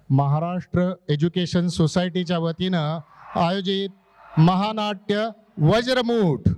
Maharashtra education सोसायटीच्या वतीनं आयोजित महानाट्य वज्रमूठ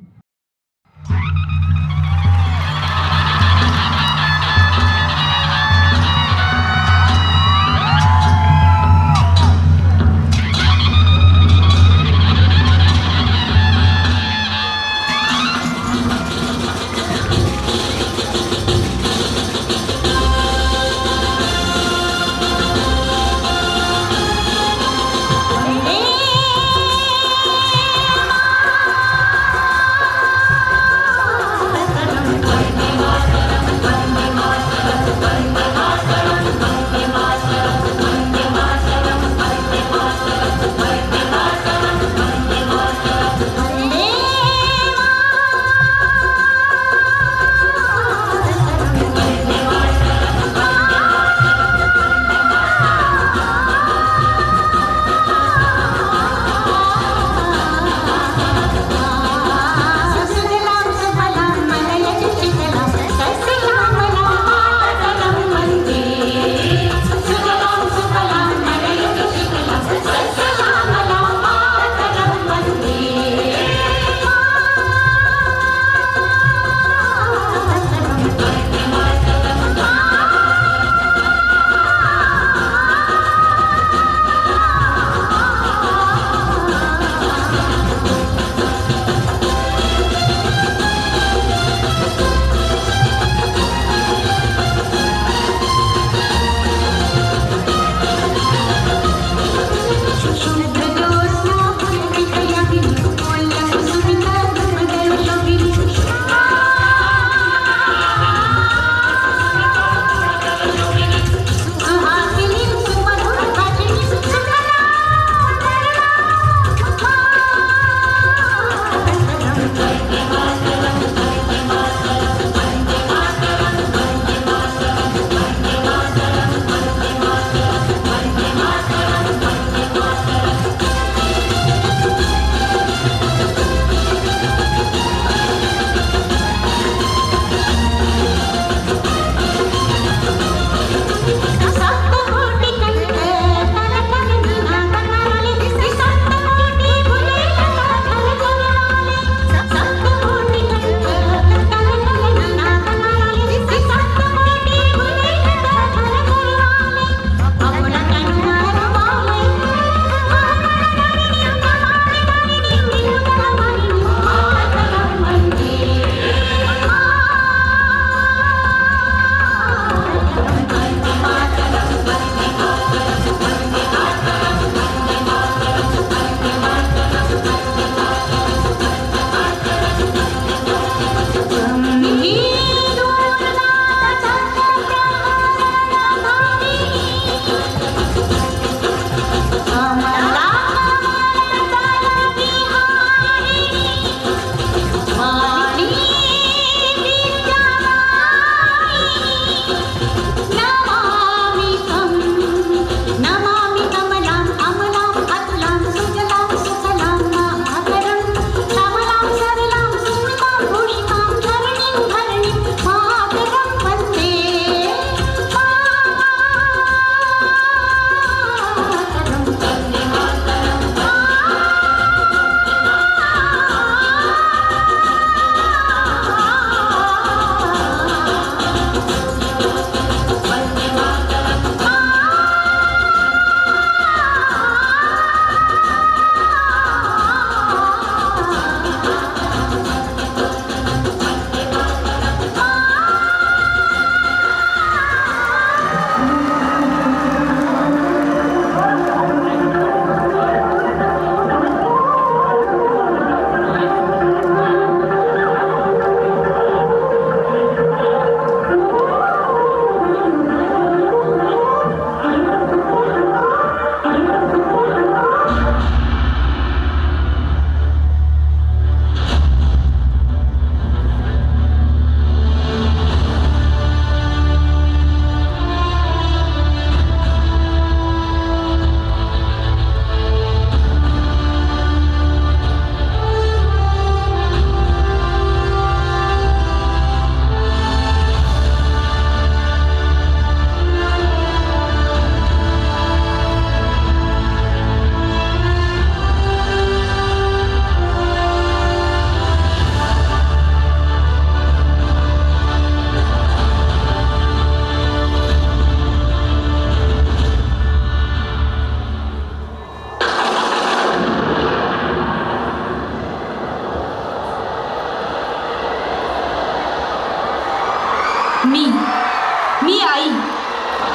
मी आई,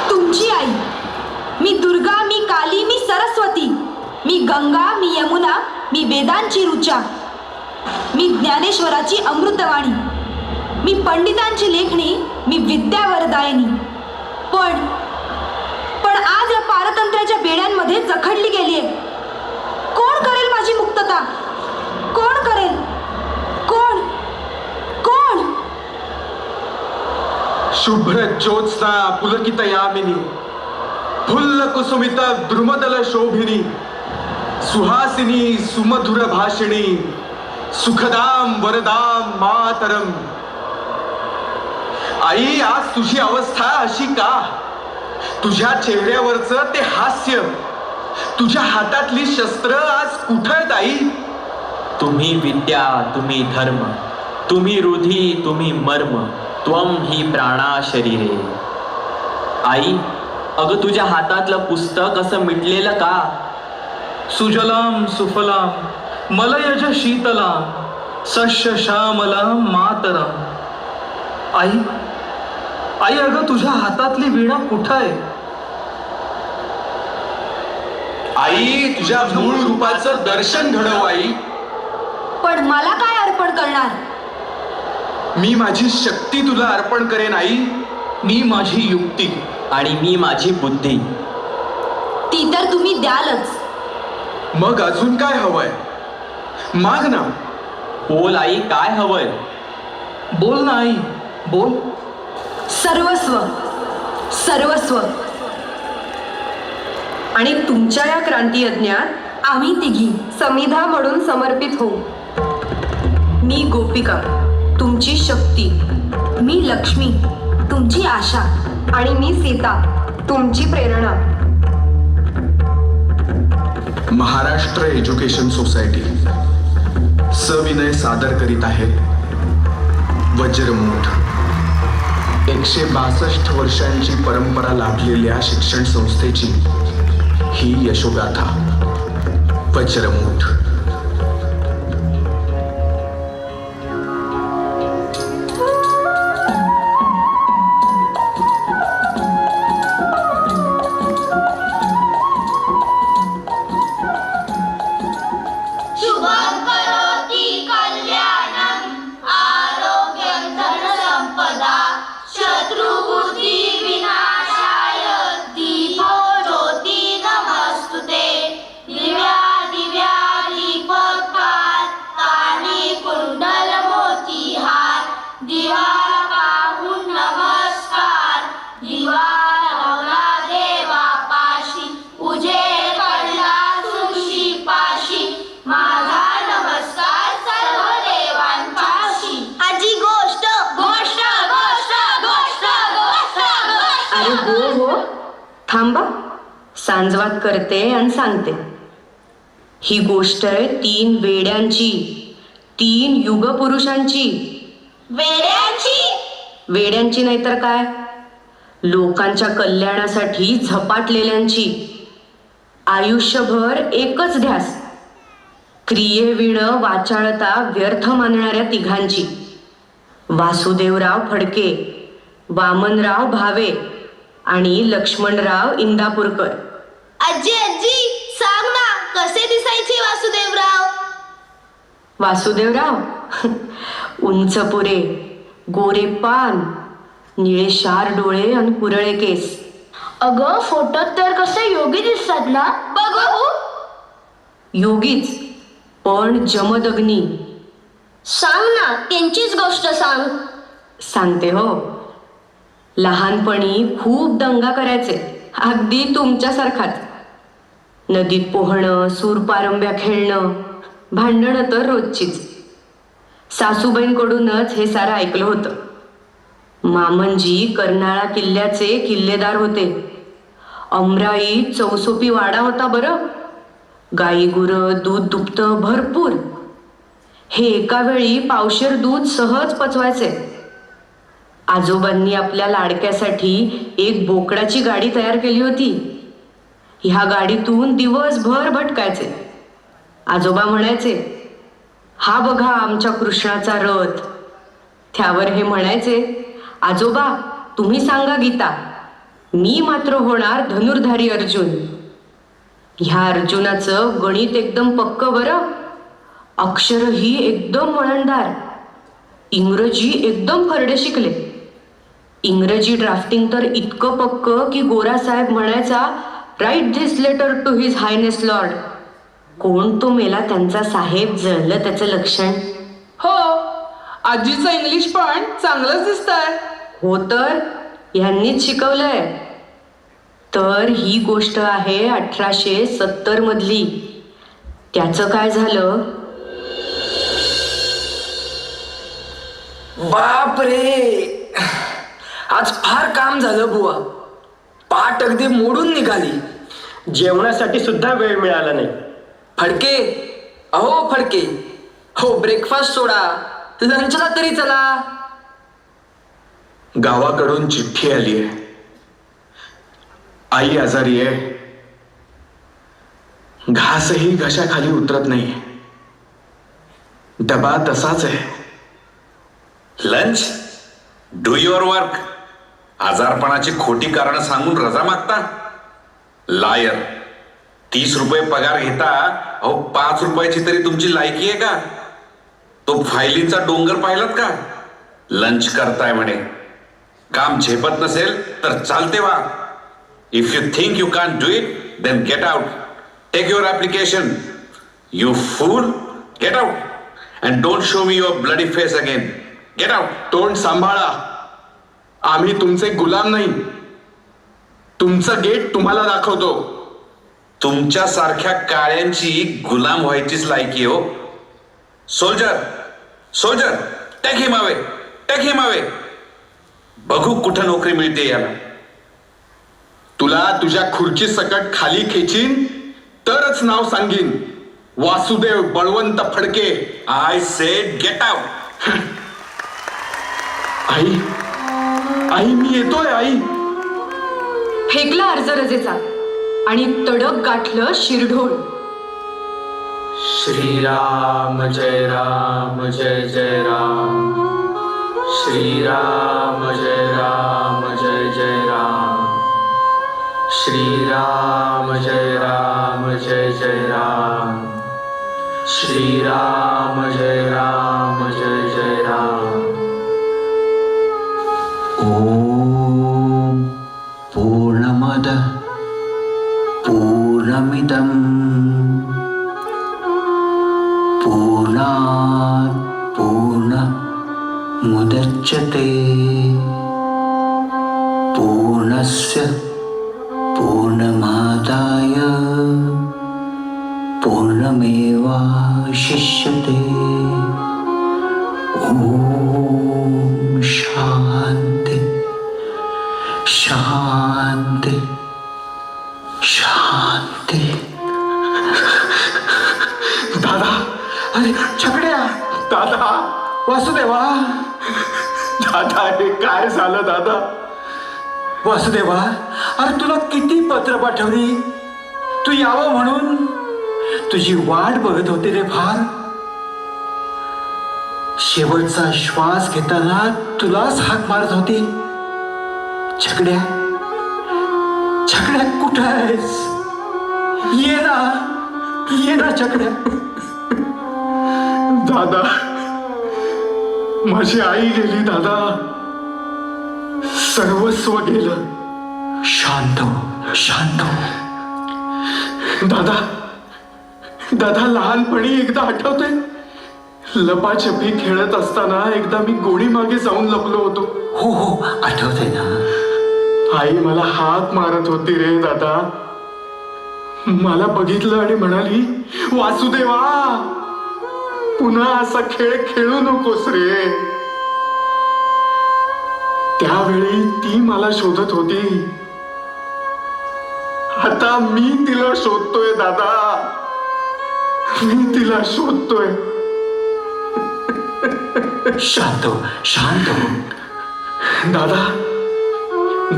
तुमची आई. मी दुर्गा, मी काली, मी सरस्वती. मी गंगा, मी यमुना, मी वेदांची ऋचा. मी ज्ञानेश्वराची अमृतवाणी. मी पंडितांची लेखणी, मी विद्यावरदायिनी. पण आज या पारतंत्र्याच्या बेड्यांमध्ये जखडली गेलीये. कोण करेल माझी मुक्तता? कोण करेल? कोण? शुभ्र ज्योत्स्ना पुलकित यामिनी, फुल्ल कुसुमित द्रुमदल शोभिनी, सुहासिनी सुमधुर भाषिणी, सुखदाम वरदाम मातरम. आई, आज तुझी अवस्था अशी का? तुझ्या चेहऱ्यावरचं ते हास्य, तुझ्या हातातली शस्त्र आज कुठं आहेत आई? तुम्ही विद्या, तुम्ही धर्म, तुम्ही रुधी, तुम्ही मर्म, त्वम ही प्राणा शरीरे. आई, अगं तुझ्या हातातलं पुस्तक असं मिटलेलं का? सुजलाम सुफलाम मलयज शीतलाम सस्य श्यामलाम मातरम. आई, अगं तुझ्या हातातली वीणा कुठं आहे? आई, तुझ्या मूळ रूपाचं दर्शन घडव आई. पण मला काय अर्पण करणार? मी माझी शक्ती तुला अर्पण करेन आई. मी माझी युक्ती. आणि मी माझी बुद्धी. ती तर तुम्ही द्यालच. मग अजून काय हवंय? माग ना. बोल आई, काय हवंय? बोल ना आई, बोल. सर्वस्व, सर्वस्व. आणि तुमच्या या क्रांती यज्ञात आम्ही तिघी समिधा म्हणून समर्पित होऊ. मी गोपिका, तुमची शक्ती. मी लक्ष्मी, तुमची आशा. आणि मी सीता, तुमची प्रेरणा. महाराष्ट्र एज्युकेशन सोसायटी सविनय सादर करीत आहे वज्रमूठ. 162 वर्षांची परंपरा लाभलेल्या शिक्षण संस्थेची ही यशोगाथा वज्रमूठ. थांबा, सांजवात करते आणि सांगते. ही गोष्ट आहे 3 वेड्यांची, 3 युगपुरुषांची. वेड्यांची नाही तर काय, लोकांच्या कल्याणासाठी झपाटलेल्यांची. आयुष्यभर एकच ध्यास, क्रियेविण वाचाळता व्यर्थ मानणाऱ्या तिघांची. वासुदेवराव फडके, वामनराव भावे आणि लक्ष्मणराव इंदापूरकर. आजी सांग ना, कसे दिसायचे वासुदेवराव? वासुदेवराव उंच पुरे, गोरे पान, निळे शार डोळे आणि कुरळे केस. अगं फोटोत तर कसे योगी दिसतात ना. बघू. योगीच, पण जमदग्नी. सांग ना, त्यांचीच गोष्ट सांग. सांगते हो. लहानपणी खूप दंगा करायचे, अगदी तुमच्यासारखाच. नदीत पोहणं, सूरपारंब्या खेळणं, भांडणं तर रोजचीच. सासूबाईंकडूनच हे सारं ऐकलं होतं. मामनजी कर्नाळा किल्ल्याचे किल्लेदार होते. अमराई चौसोपी वाडा होता बरं. गाई गुरं, दूध दुभतं भरपूर. हे एका वेळी पावशेर दूध सहज पचवायचे. आजोबांनी आपल्या लाडक्यासाठी एक बोकडाची गाडी तयार केली होती. ह्या गाडीतून दिवसभर भटकायचे. आजोबा म्हणायचे, हा बघा आमच्या कृष्णाचा रथ. त्यावर हे म्हणायचे, आजोबा तुम्ही सांगा गीता, मी मात्र होणार धनुर्धारी अर्जुन. ह्या अर्जुनाचं गणित एकदम पक्क बरं, अक्षरही एकदम वळणदार, इंग्रजी एकदम फरडे शिकले. इंग्रजी ड्राफ्टिंग तर इतकं पक्क की गोरा साहेब म्हणायचा, write this letter to his highness lord. कोण तो मेला त्यांचा साहेब, जळलं त्याचं लक्षण. हो, आजीचं इंग्लिश पण चांगलंच दिसतंय. हो तर ह्यांनीच शिकवलंय. तर ही गोष्ट आहे 1870 मधली. त्याचं काय झालं? बाप रे, आज फार काम झालं बुवा. पाठ अगदी मोडून निघाली. जेवणासाठी सुद्धा वेळ मिळाला नाही. फडके, अहो फडके, हो ब्रेकफास्ट सोडा, लंचला तरी चला. गावाकडून चिठ्ठी आली आहे. आई आजारी आहे. घासही घशाखाली उतरत नाही. डबा तसाच आहे. Lunch, do your work. आजारपणाची खोटी कारण सांगून रजा मागता. लायर. 30 रुपये पगार घेता, अहो 5 रुपयाची तरी तुमची लायकी आहे का? तो फायलींचा डोंगर पाहिलात का? लंच करताय म्हणे. काम झेपत नसेल तर चालते वा. If you think you can do it, then get out. Take your application. You fool, get out. And don't show me your bloody face again. Get out. तोंड सांभाळा. आम्ही तुमचे गुलाम नाही. तुमचं गेट तुम्हाला दाखवतो. तुमच्या सारख्या काळ्यांची गुलाम व्हायचीच लायकी हो. सोल्जर, सोल्जर, टेक हिम अवे, टेक हिम अवे. बघू कुठं नोकरी मिळते याला. तुला तुझ्या खुर्ची सकट खाली खेचीन तरच नाव सांगीन. Vasudev Balwant Phadke. I said get out. आई, आई मी येतोय. आई. फेकला अर्ज रजेचा आणि तडक गाठलं शिरढोळ. श्रीराम जय राम जय जय राम. श्रीराम जय राम जय जय राम. श्रीराम जय राम जय जय राम. श्रीराम जय राम जय जय राम. ओम पूर्णमद पूर्णमिदं पूर्णात् पूर्णमुदच्यते पूर्णस्य पूर्णमादाय पूर्णमेवावशिष्यते. ओम शांति शांति शांति. दादा, अरे छकड्या. दादा, वासुदेवा. दादा, हे काय झालं दादा? वासुदेवा, अरे तुला किती पत्र पाठवली. तू यावं म्हणून तुझी वाट बघत होते रे फार. शेवटचा श्वास घेताना तुलाच हाक मारत होती. छकड्या, छकड्या कुठं आहेस? ये ना, ये ना छकड्या. दादा, माझी आई गेली दादा. सर्वस्व गेलं. शांत हो, शांत हो. दादा, दादा लहानपणी एकदा आठवतंय, लपाछपी खेळत असताना एकदा मी गोडी मागे जाऊन लपलो होतो. हो हो, आठवतंय ना. आई मला हाक मारत होती रे दादा. मला बघितलं आणि म्हणाली, वासुदेवा पुन्हा असा खेळ खेळू नकोस रे. त्यावेळी ती मला शोधत होती. आता मी तिला शोधतोय दादा. मी तिला शोधतोय. शांत हो, शांत हो. दादा,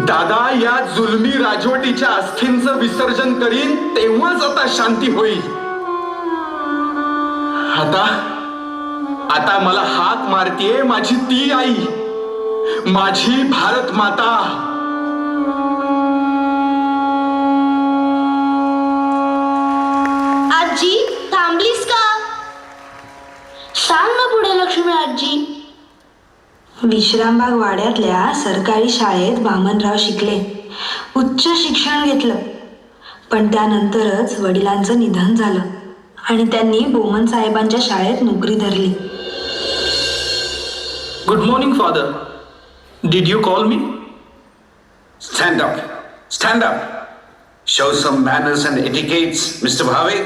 दादा या जुलमी राजवटीच्या अस्थींचं विसर्जन करीन तेव्हाच आता शांती होईल. आता आता मला हाक मारतीये माझी ती आई. माझी भारत माता. आजी थांबलीस का? सांग ना पुढे लक्ष्मी आजी. विश्रामबाग वाड्यातल्या सरकारी शाळेत वामनराव शिकले. उच्च शिक्षण घेतलं. पण त्यानंतरच वडिलांचं निधन झालं आणि त्यांनी बोमन साहेबांच्या शाळेत नोकरी धरली. Good morning father. Did you call me? Stand up. Stand up. Show some manners and etiquettes, Mr. Bhave.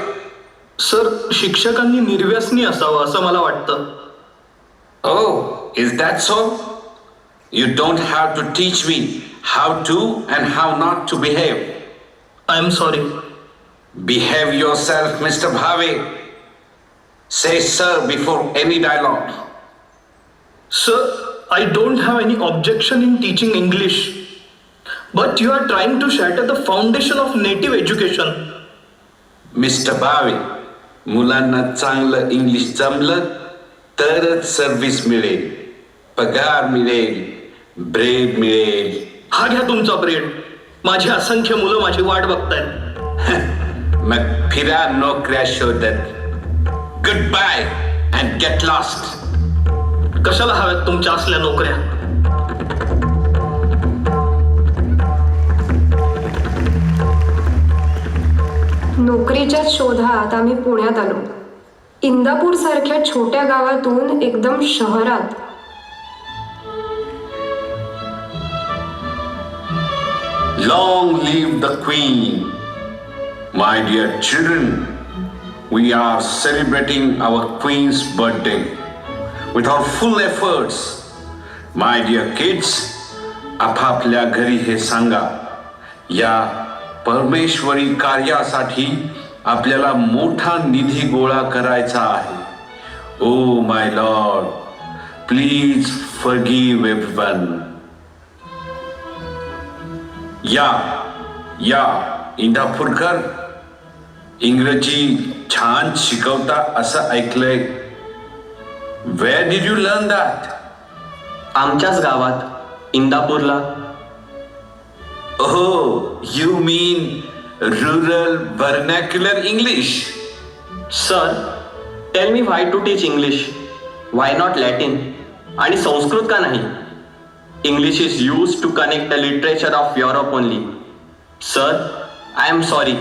Sir, शिक्षकांनी निर्व्यसनी असावं असं मला वाटतं. Oh, is that so? You don't have to teach me how to and how not to behave. I am sorry. Behave yourself, Mr. Bhave. Say sir before any dialogue. Sir, I don't have any objection in teaching English. But you are trying to shatter the foundation of native education. Mister Bhave, मुलांना चांगलं English जमलं तरच service मिळेल, पगार मिळेल, bread मिळेल. हा घ्या तुमचा ब्रेड. माझी असंख्य मुलं माझी वाट बघतायत. मग फिरा नोकऱ्या शोधत. Goodbye and get lost. कशाला हव्यात तुमच्या असल्या नोकऱ्या? नोकरीच्या शोधात आम्ही पुण्यात आलो. इंदापूर सारख्या छोट्या गावातून एकदम शहरात. Long live the Queen. My dear children, we are celebrating our Queen's birthday with our full efforts. My dear kids, आपापल्या घरी हे सांगा, या परमेश्वरी कार्यासाठी आपल्याला मोठा निधी गोळा करायचा आहे. Oh my Lord, please forgive everyone. या इंदापूरकर, इंग्रजी छान शिकवता असं ऐकलंय. Where did you learn that? आमच्याच गावात, इंदापूरला. Oh, you mean rural vernacular English? Sir, tell me why to teach English? Why not Latin? आणि संस्कृत का नाही? English is used to connect the literature of Europe only. Sir, I am sorry.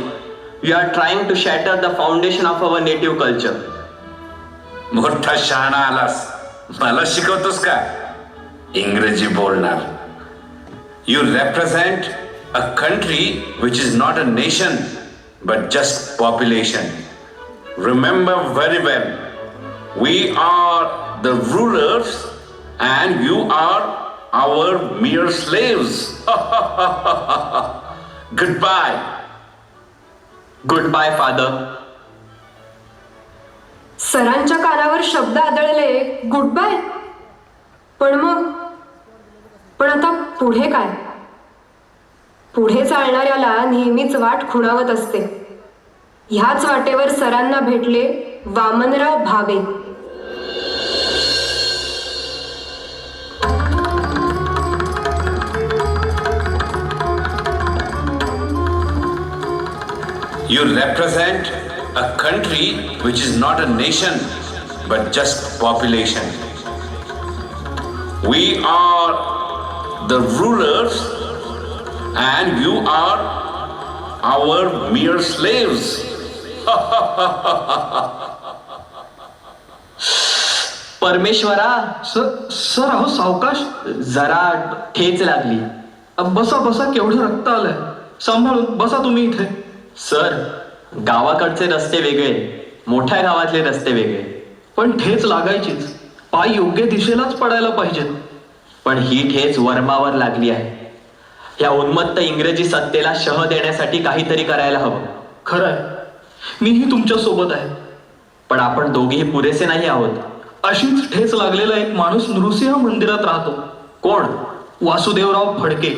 You are trying to shatter the foundation of our native culture. मोठा शहाणा आलास. मला शिकवतोस का? इंग्रजी बोलणार. You represent a country which is not a nation but just population. Remember very well, we are the rulers and you are our mere slaves. Goodbye. Goodbye, father. सरांच्या कानावर शब्द आदळले, गुड बाय. पण आता पुढे काय? पुढे चालणाऱ्याला नेहमीच वाट खुणावत असते. ह्याच वाटेवर सरांना भेटले Vamanrao Bhave. You represent a country which is not a nation but just population. We are the rulers and you are our mere slaves. परमेश्वरा. सर अहो सावकाश. जरा ठेच लागली. बसा बसा, केवढं रक्त आलंय. सांभाळून बसा तुम्ही इथे. सर, गावाकडचे रस्ते वेगळे, मोठ्या गावातले रस्ते वेगळे. पण ठेच लागायचीच. पाय योग्य दिशेलाच पडायला पाहिजेत. पण ही ठेच वर्मावर लागली आहे. या उन्मत्त इंग्रजी सत्तेला शह देण्यासाठी काहीतरी करायला हवं. खरंय, मीही तुमच्या सोबत आहे. पण आपण दोघेही पुरेसे नाही आहोत. अशीच ठेच लागलेला एक माणूस नृसिंह मंदिरात राहतो. कोण? वासुदेवराव फडके.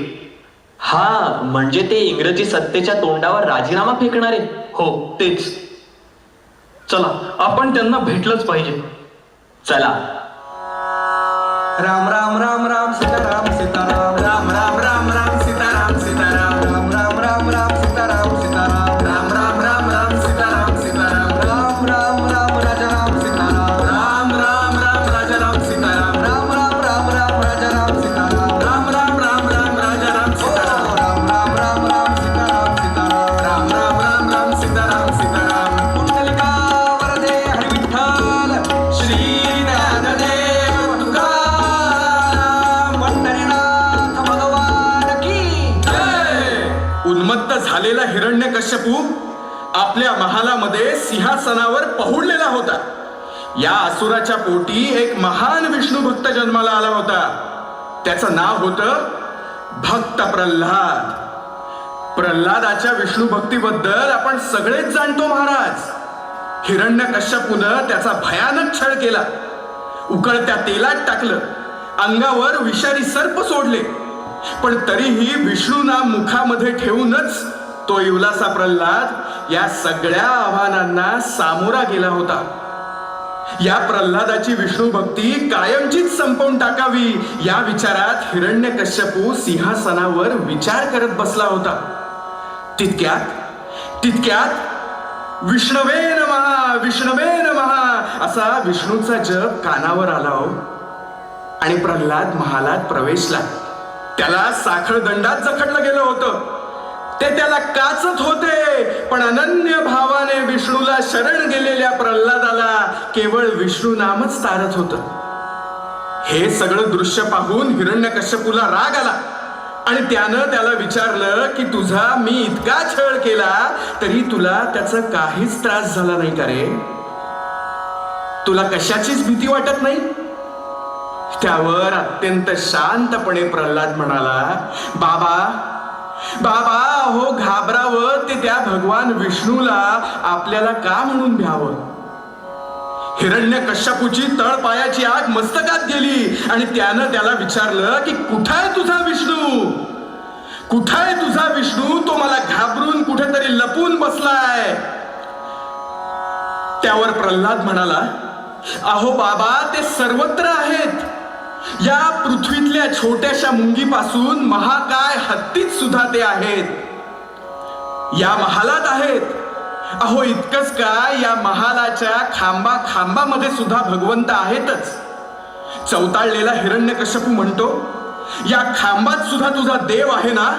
हा, म्हणजे ते इंग्रजी सत्तेच्या तोंडावर राजीनामा फेकणारे. हो, तेच. चला, आपण त्यांना भेटलंच पाहिजे. चला. राम राम राम राम सीताराम. झालेला हिरण्यकश्यपू आपल्या महालामध्ये सिंहासनावर पहुडलेला होता. या असुराच्या पोटी एक महान विष्णू भक्त जन्माला आला होता. त्याचं नाव होतं भक्त प्रल्हाद. प्रल्हादाच्या विष्णू भक्तीबद्दल आपण सगळेच जाणतो महाराज. हिरण्यकश्यपूनं त्याचा भयानक छळ केला. उकळत्या तेलात टाकलं, अंगावर विषारी सर्प सोडले, पण तरीही विष्णूना मुखामध्ये ठेवूनच तो इवलासा प्रल्हाद या सगळ्या आव्हानांना सामोरा गेला होता. या प्रल्हादाची विष्णू भक्ती कायमचीच संपवून टाकावी या विचारात हिरण्यकश्यपू सिंहासनावर विचार करत बसला होता. तितक्यात विष्णवे नमः विष्णवे नमः असा विष्णूचा जप कानावर आला हो. आणि प्रल्हाद महालात प्रवेशला. त्याला साखळ दंडात जखडलं गेलं होतं. ते त्याला काचत होते, पण अनन्य भावाने विष्णूला शरण गेलेल्या प्रल्हादाला केवळ विष्णू नामच तारत होतं. हे सगळं दृश्य पाहून हिरण्यकश्यपूला राग आला आणि त्यानं त्याला विचारलं की तुझा मी इतका छळ केला तरी तुला त्याचा काहीच त्रास झाला नाही का रे? तुला कशाचीच भीती वाटत नाही? त्यावर अत्यंत शांतपणे प्रल्हाद म्हणाला, बाबा बाबा हो घाबरावं ते त्या भगवान विष्णूला आपल्याला का म्हणून भ्यावं? हिरण्यकश्यपूची तळपायाची आग मस्तकात गेली आणि त्यानं त्याला विचारलं की कुठाय तुझा विष्णू? कुठाय तुझा विष्णू? तो मला घाबरून कुठेतरी लपून बसलाय. त्यावर प्रल्हाद म्हणाला, अहो बाबा ते सर्वत्र आहेत. या पृथ्वीतल्या छोट्याशा मुंगीपासून महाकाय हत्तीत सुद्धा ते आहेत. या महालात आहेत. अहो इतकंच काय, या महालाच्या खांबामध्ये सुद्धा भगवंत आहेतच. चवताळलेला हिरण्यकश्यपू म्हणतो, या खांबात सुद्धा तुझा देव आहे ना?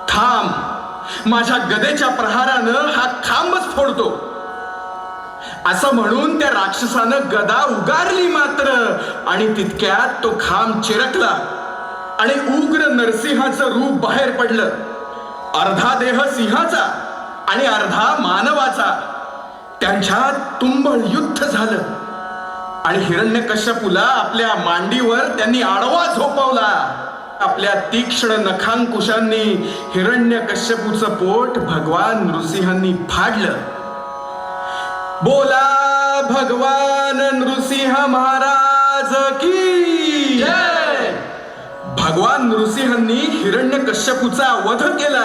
थांब, माझ्या गदेच्या प्रहारानं हा खांबच फोडतो. असं म्हणून त्या राक्षसानं गदा उगारली मात्र आणि तितक्यात तो खांब चिरकला आणि उग्र नरसिंहाचं रूप बाहेर पडलं. अर्धा देह सिंहाचा आणि अर्धा मानवाचा. त्यांच्यात तुंबळ युद्ध झालं आणि हिरण्यकश्यपूला आपल्या मांडीवर त्यांनी आडवा झोपवला. आपल्या तीक्ष्ण नखांकुशांनी हिरण्यकश्यपूचं पोट भगवान नृसिंहांनी फाडलं. बोला भगवान नृसिंह महाराज की जय. भगवान नृसिंहांनी हिरण्यकश्यपूचा वध केला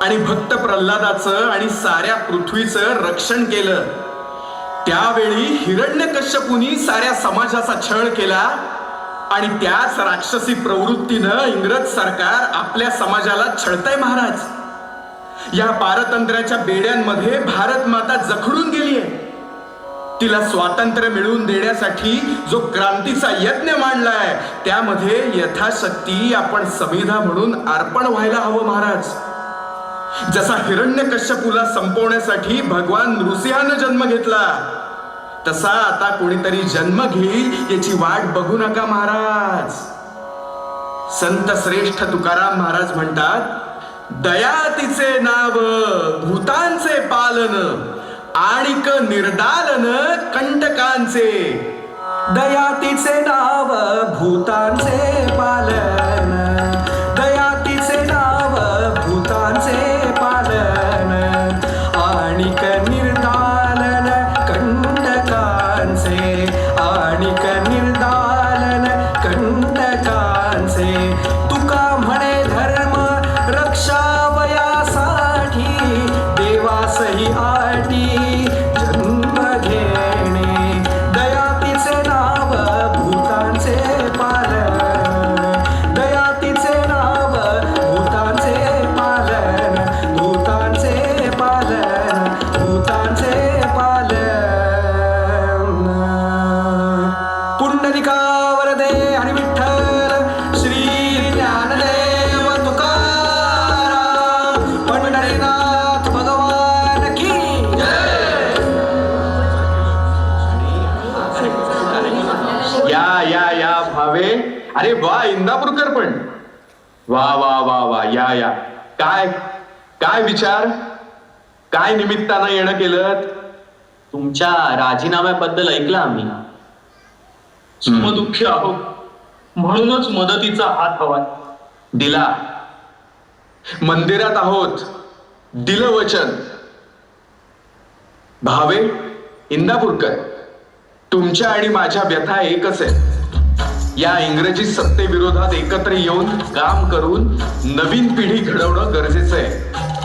आणि भक्त प्रल्हादाचं आणि साऱ्या पृथ्वीचं रक्षण केलं. त्यावेळी हिरण्यकश्यपूनी साऱ्या समाजाचा छळ केला आणि त्याच राक्षसी प्रवृत्तीनं इंग्रज सरकार आपल्या समाजाला छळतंय महाराज. या पारतंत्र्याच्या बेड्यांमध्ये भारत माता जखडून गेलीये. तिला स्वातंत्र्य मिळवून देण्यासाठी जो क्रांतीचा यज्ञ मांडलाय त्यामध्ये यथाशक्ती आपण संविधा म्हणून अर्पण व्हायला हवं महाराज. जसा हिरण्यकश्यपूला संपवण्यासाठी भगवान नृसिंहानं जन्म घेतला तसा आता कोणीतरी जन्म घेईल याची वाट बघू नका महाराज. संत श्रेष्ठ तुकाराम महाराज म्हणतात, दया तिचे नाव भूतांचे पालन आणिक निर्दालन कंटकांचे. दया तिचे नाव भूतांचे पालन, दया तिचे नाव भूतांचे पालन आणिक निर्दालन कंटकांचे, आणिक निर्दालन कंटकांचे. तुका म्हणे धर्म रक्षावयासाठी देवासही आटी जन्म घेणे. दया तिचे नाव भूतांचे पालन, दया तिचे नाव भूतांचे पालन, भूतांचे पालन, भूतांचे पालन. पुंडलिकावर दे आणि विठ्ठल श्री ज्ञानदेव तुकाराम पंढरीनाथ भगवान की जय. या भावे. अरे वा इंदापूरकर पण वा वा वा वा. या काय काय विचार? काय निमित्तानं येणं केलं? तुमच्या राजीनाम्याबद्दल ऐकलं आम्ही. समदुःखी आहोत म्हणूनच मदतीचा हात हवाय. दिला. मंदिरात आहोत, दिलं वचन. भावे इंदापूरकर, तुमच्या आणि माझ्या व्यथा एकच आहे. या इंग्रजी सत्तेविरोधात एकत्र येऊन काम करून नवीन पिढी घडवणं गरजेचं आहे.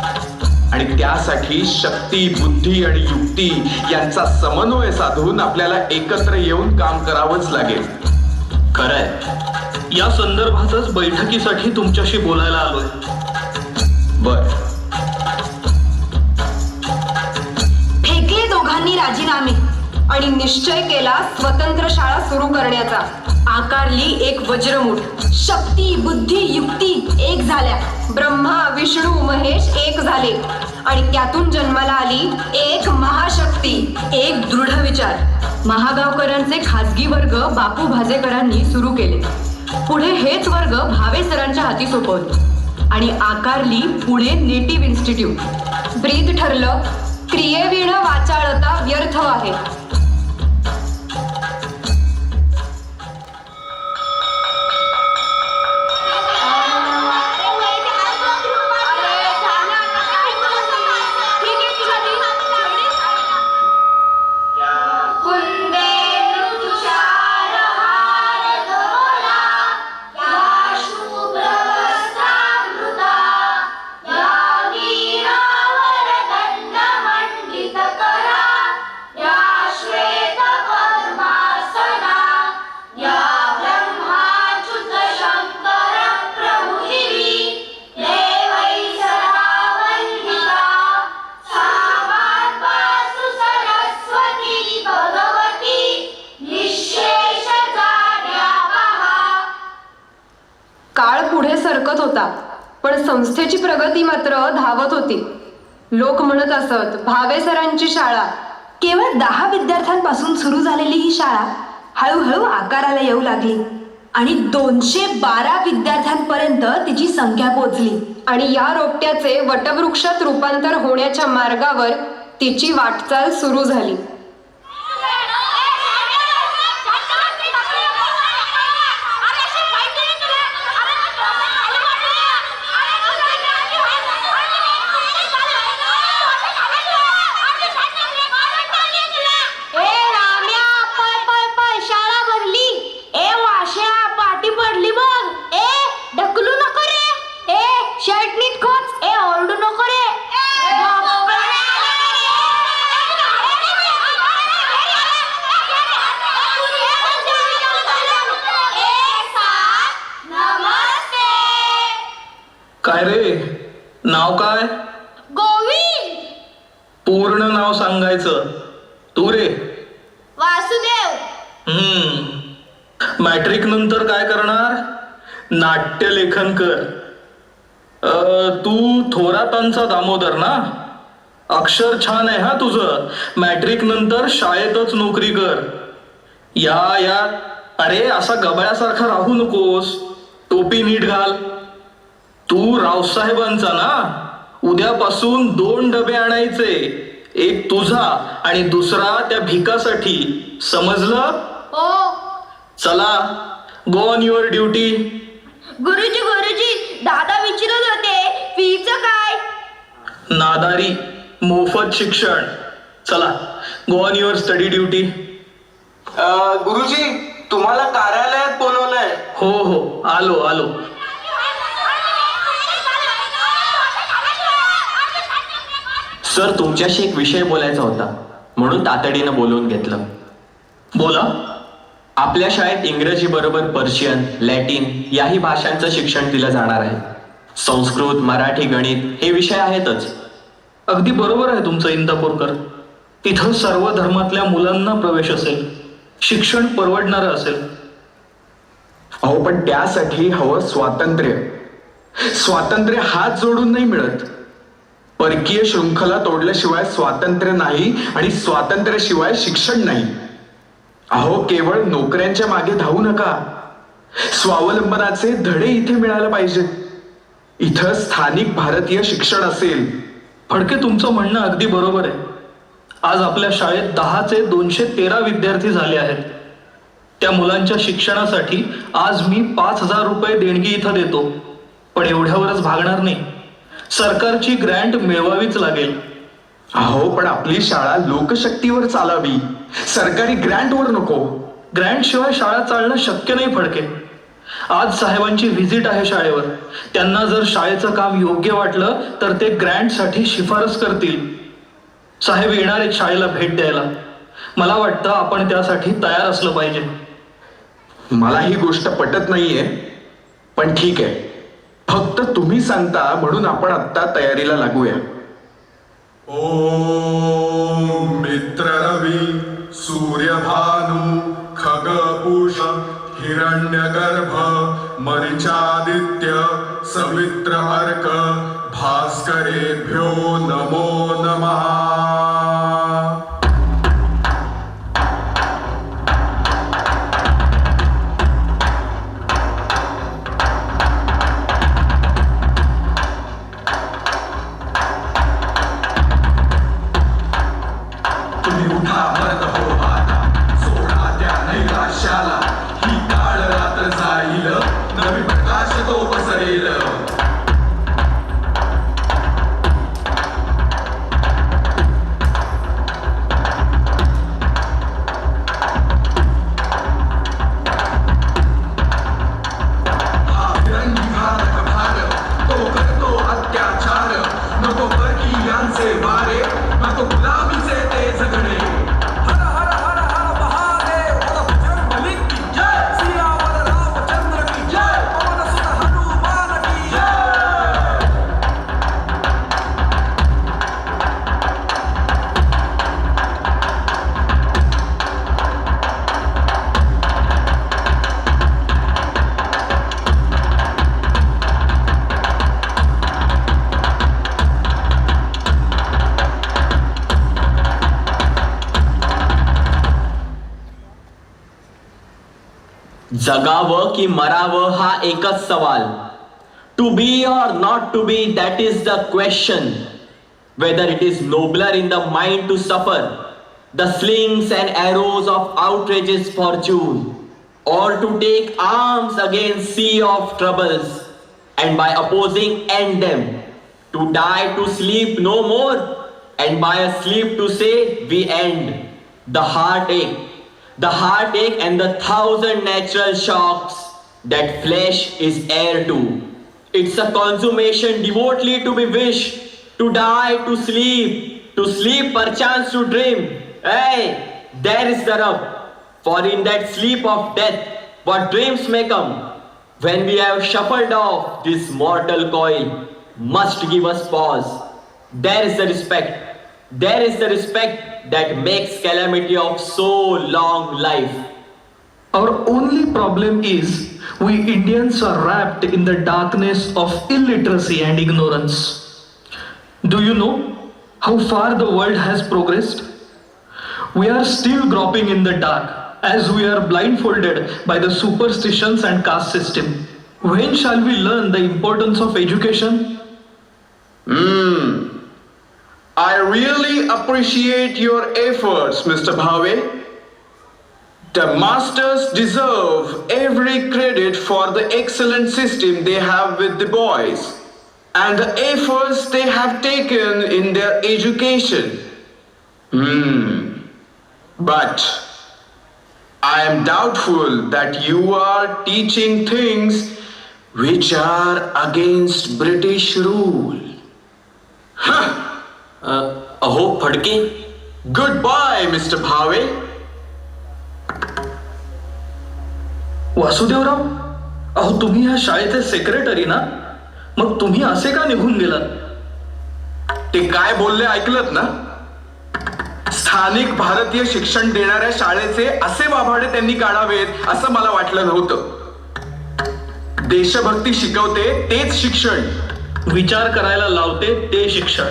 आणि त्यासाठी शक्ती, बुद्धी आणि युक्ती यांचा समन्वय साधून आपल्याला एकत्र येऊन काम करावंच लागेल. खरंय. या संदर्भातच बैठकीसाठी तुमच्याशी बोलायला आलोय. बर. फेकले दोघांनी राजीनामे आणि निश्चय केला स्वतंत्र शाळा सुरू करण्याचा. आकारली एक वज्रमूठ. शक्ती, बुद्धी, युक्ती एक झाल्या. ब्रह्मा, विष्णू, महेश एक झाले आणि त्यातून जन्माला आली एक महाशक्ती, एक दृढ विचार. महागावकरांचे खासगी वर्ग बापू भाजेकरांनी सुरू केले. पुढे हेच वर्ग भावे सरांच्या हाती सोपवले आणि आकारली पुणे नेटिव्ह इन्स्टिट्यूट. ब्रीद ठरलं, क्रियेविण वाचाळता व्यर्थ आहे. सरकत होता, पण संस्थेची प्रगती मात्र धावत होती. लोक म्हणत असत, भावे सरांची शाळा. केवळ 10 विद्यार्थ्यांपासून सुरू झालेली ही शाळा हळूहळू आकाराला येऊ लागली आणि 212 विद्यार्थ्यांपर्यंत तिची संख्या पोहोचली. आणि या रोपट्याचे वटवृक्षात रूपांतर होण्याच्या मार्गावर तिची वाटचाल सुरू झाली. काय रे, नाव काय? गोविंद. पूर्ण नाव सांगायचं. तू रे? वासुदेव. मॅट्रिक नंतर काय करणार? नाट्यलेखन कर. तू थोरातांचा दामोदर ना? अक्षर छान आहे हा तुझं. मॅट्रिक नंतर शाळेतच नोकरी कर. या अरे असा गबाळ्यासारखा राहू नकोस. टोपी नीट घाल. तू रावसाहेबांचा ना? उद्यापासून 2 डबे आणायचे. एक तुझा आणि दुसरा त्या भिकासाठी. समजलं? हो. चला, गो ऑन युअर ड्युटी. गुरुजी दादा विचारत होते फीचं काय? नादारी, मोफत शिक्षण. चला, go on your study duty. गुरुजी, तुम्हाला कार्यालयात बोलवलंय. हो, आलो. सर, तुमच्याशी एक विषय बोलायचा होता म्हणून तातडीनं बोलवून घेतलं. बोला. आपल्या शाळेत इंग्रजी बरोबर पर्शियन, लॅटिन याही भाषांचं शिक्षण दिलं जाणार आहे. संस्कृत, मराठी, गणित हे विषय आहेतच. अगदी बरोबर आहे तुमचं इंदापूरकर. तिथं सर्व धर्मातल्या मुलांना प्रवेश असेल. शिक्षण परवडणारं असेल. अहो, पण त्यासाठी हवं स्वातंत्र्य. स्वातंत्र्य हात जोडून नाही मिळत. परकीय शृंखला तोडल्याशिवाय स्वातंत्र्य नाही आणि स्वातंत्र्याशिवाय शिक्षण नाही. अहो, केवळ नोकऱ्यांच्या मागे धावू नका. स्वावलंबनाचे धडे इथे मिळायला पाहिजेत. इथं स्थानिक भारतीय शिक्षण असेल. फडके, तुमचं म्हणणं अगदी बरोबर आहे. आज आपल्या शाळेत 10चे 213 विद्यार्थी झाले आहेत. त्या मुलांच्या शिक्षणासाठी आज मी 5,000 रुपये देणगी इथं देतो. पण एवढ्यावरच भागणार नाही. सरकारची ग्रँट मिळवावीच लागेल. अहो, पण आपली शाळा लोकशक्तीवर चालावी, सरकारी ग्रँटवर नको. ग्रँट शिवाय शाळा चालणं शक्य नाही फडके. आज साहेबांची व्हिजिट आहे शाळेवर. त्यांना जर शाळेचं काम योग्य वाटलं तर ते ग्रँटसाठी शिफारस करतील. साहेब येणार एक शाळेला भेट द्यायला. मला वाटतं आपण त्यासाठी तयार असलं पाहिजे. मला ही गोष्ट पटत नाहीये, पण ठीक आहे. फक्त तुम्ही सांगता म्हणून आपण आत्ता तयारीला लागूया. ओम मित्र रवी सूर्यभानु खगपूष हिरण्यगर्भ मरीचादित्य सवित्र अर्क भास्करेभ्यो नमो नमः. तुम्ही उठा मर्द हो आता, सोडा त्या नैराश्याला. ही काळ रात्र जाईल, नवी प्रकाश तो पसरेल. हा फिरंगी घातक भार, तो करतो अत्याचार. नको परकीयांचे वारे, नको गुलामीचे ते झगडे. हर हर हर हर महादेव, बोलो बजरंग बली की जय. सियावर रामचंद्र की जय. पवन सुत हनुमान की जय. जगावं की मरावं हा एकच सवाल. To be or not to be, that is the question. Whether it is nobler in the mind to suffer the slings and arrows of outrageous fortune, or to take arms against sea of troubles and by opposing end them, to die to sleep no more and by a sleep to say we end the heartache and the 1,000 natural shocks that flesh is heir to. It's a consummation devotedly to be wished, to die to sleep perchance to dream. Hey, there is the rub. For in that sleep of death, what dreams may come, when we have shuffled off this mortal coil, must give us pause. There is the respect that makes calamity of so long life. Our only problem is we Indians are wrapped in the darkness of illiteracy and ignorance. Do you know how far the world has progressed? We are still groping in the dark as we are blindfolded by the superstitions and caste system. When shall we learn the importance of education? I really appreciate your efforts, Mr. Bhave. The masters deserve every credit for the excellent system they have with the boys and the efforts they have taken in their education. But I am doubtful that you are teaching things which are against British rule. अहो Phadke. Goodbye, Mr. Bhave. Vasudevrao, अहो तुम्ही ह्या शाळेचे secretary ना? मग तुम्ही असे का निघून गेलात? ते काय बोलले ऐकलत ना? स्थानिक भारतीय शिक्षण देणाऱ्या शाळेचे असे वाभाडे त्यांनी काढावेत असं मला वाटलं नव्हतं. देशभक्ती शिकवते तेच शिक्षण, विचार करायला लावते ते शिक्षण.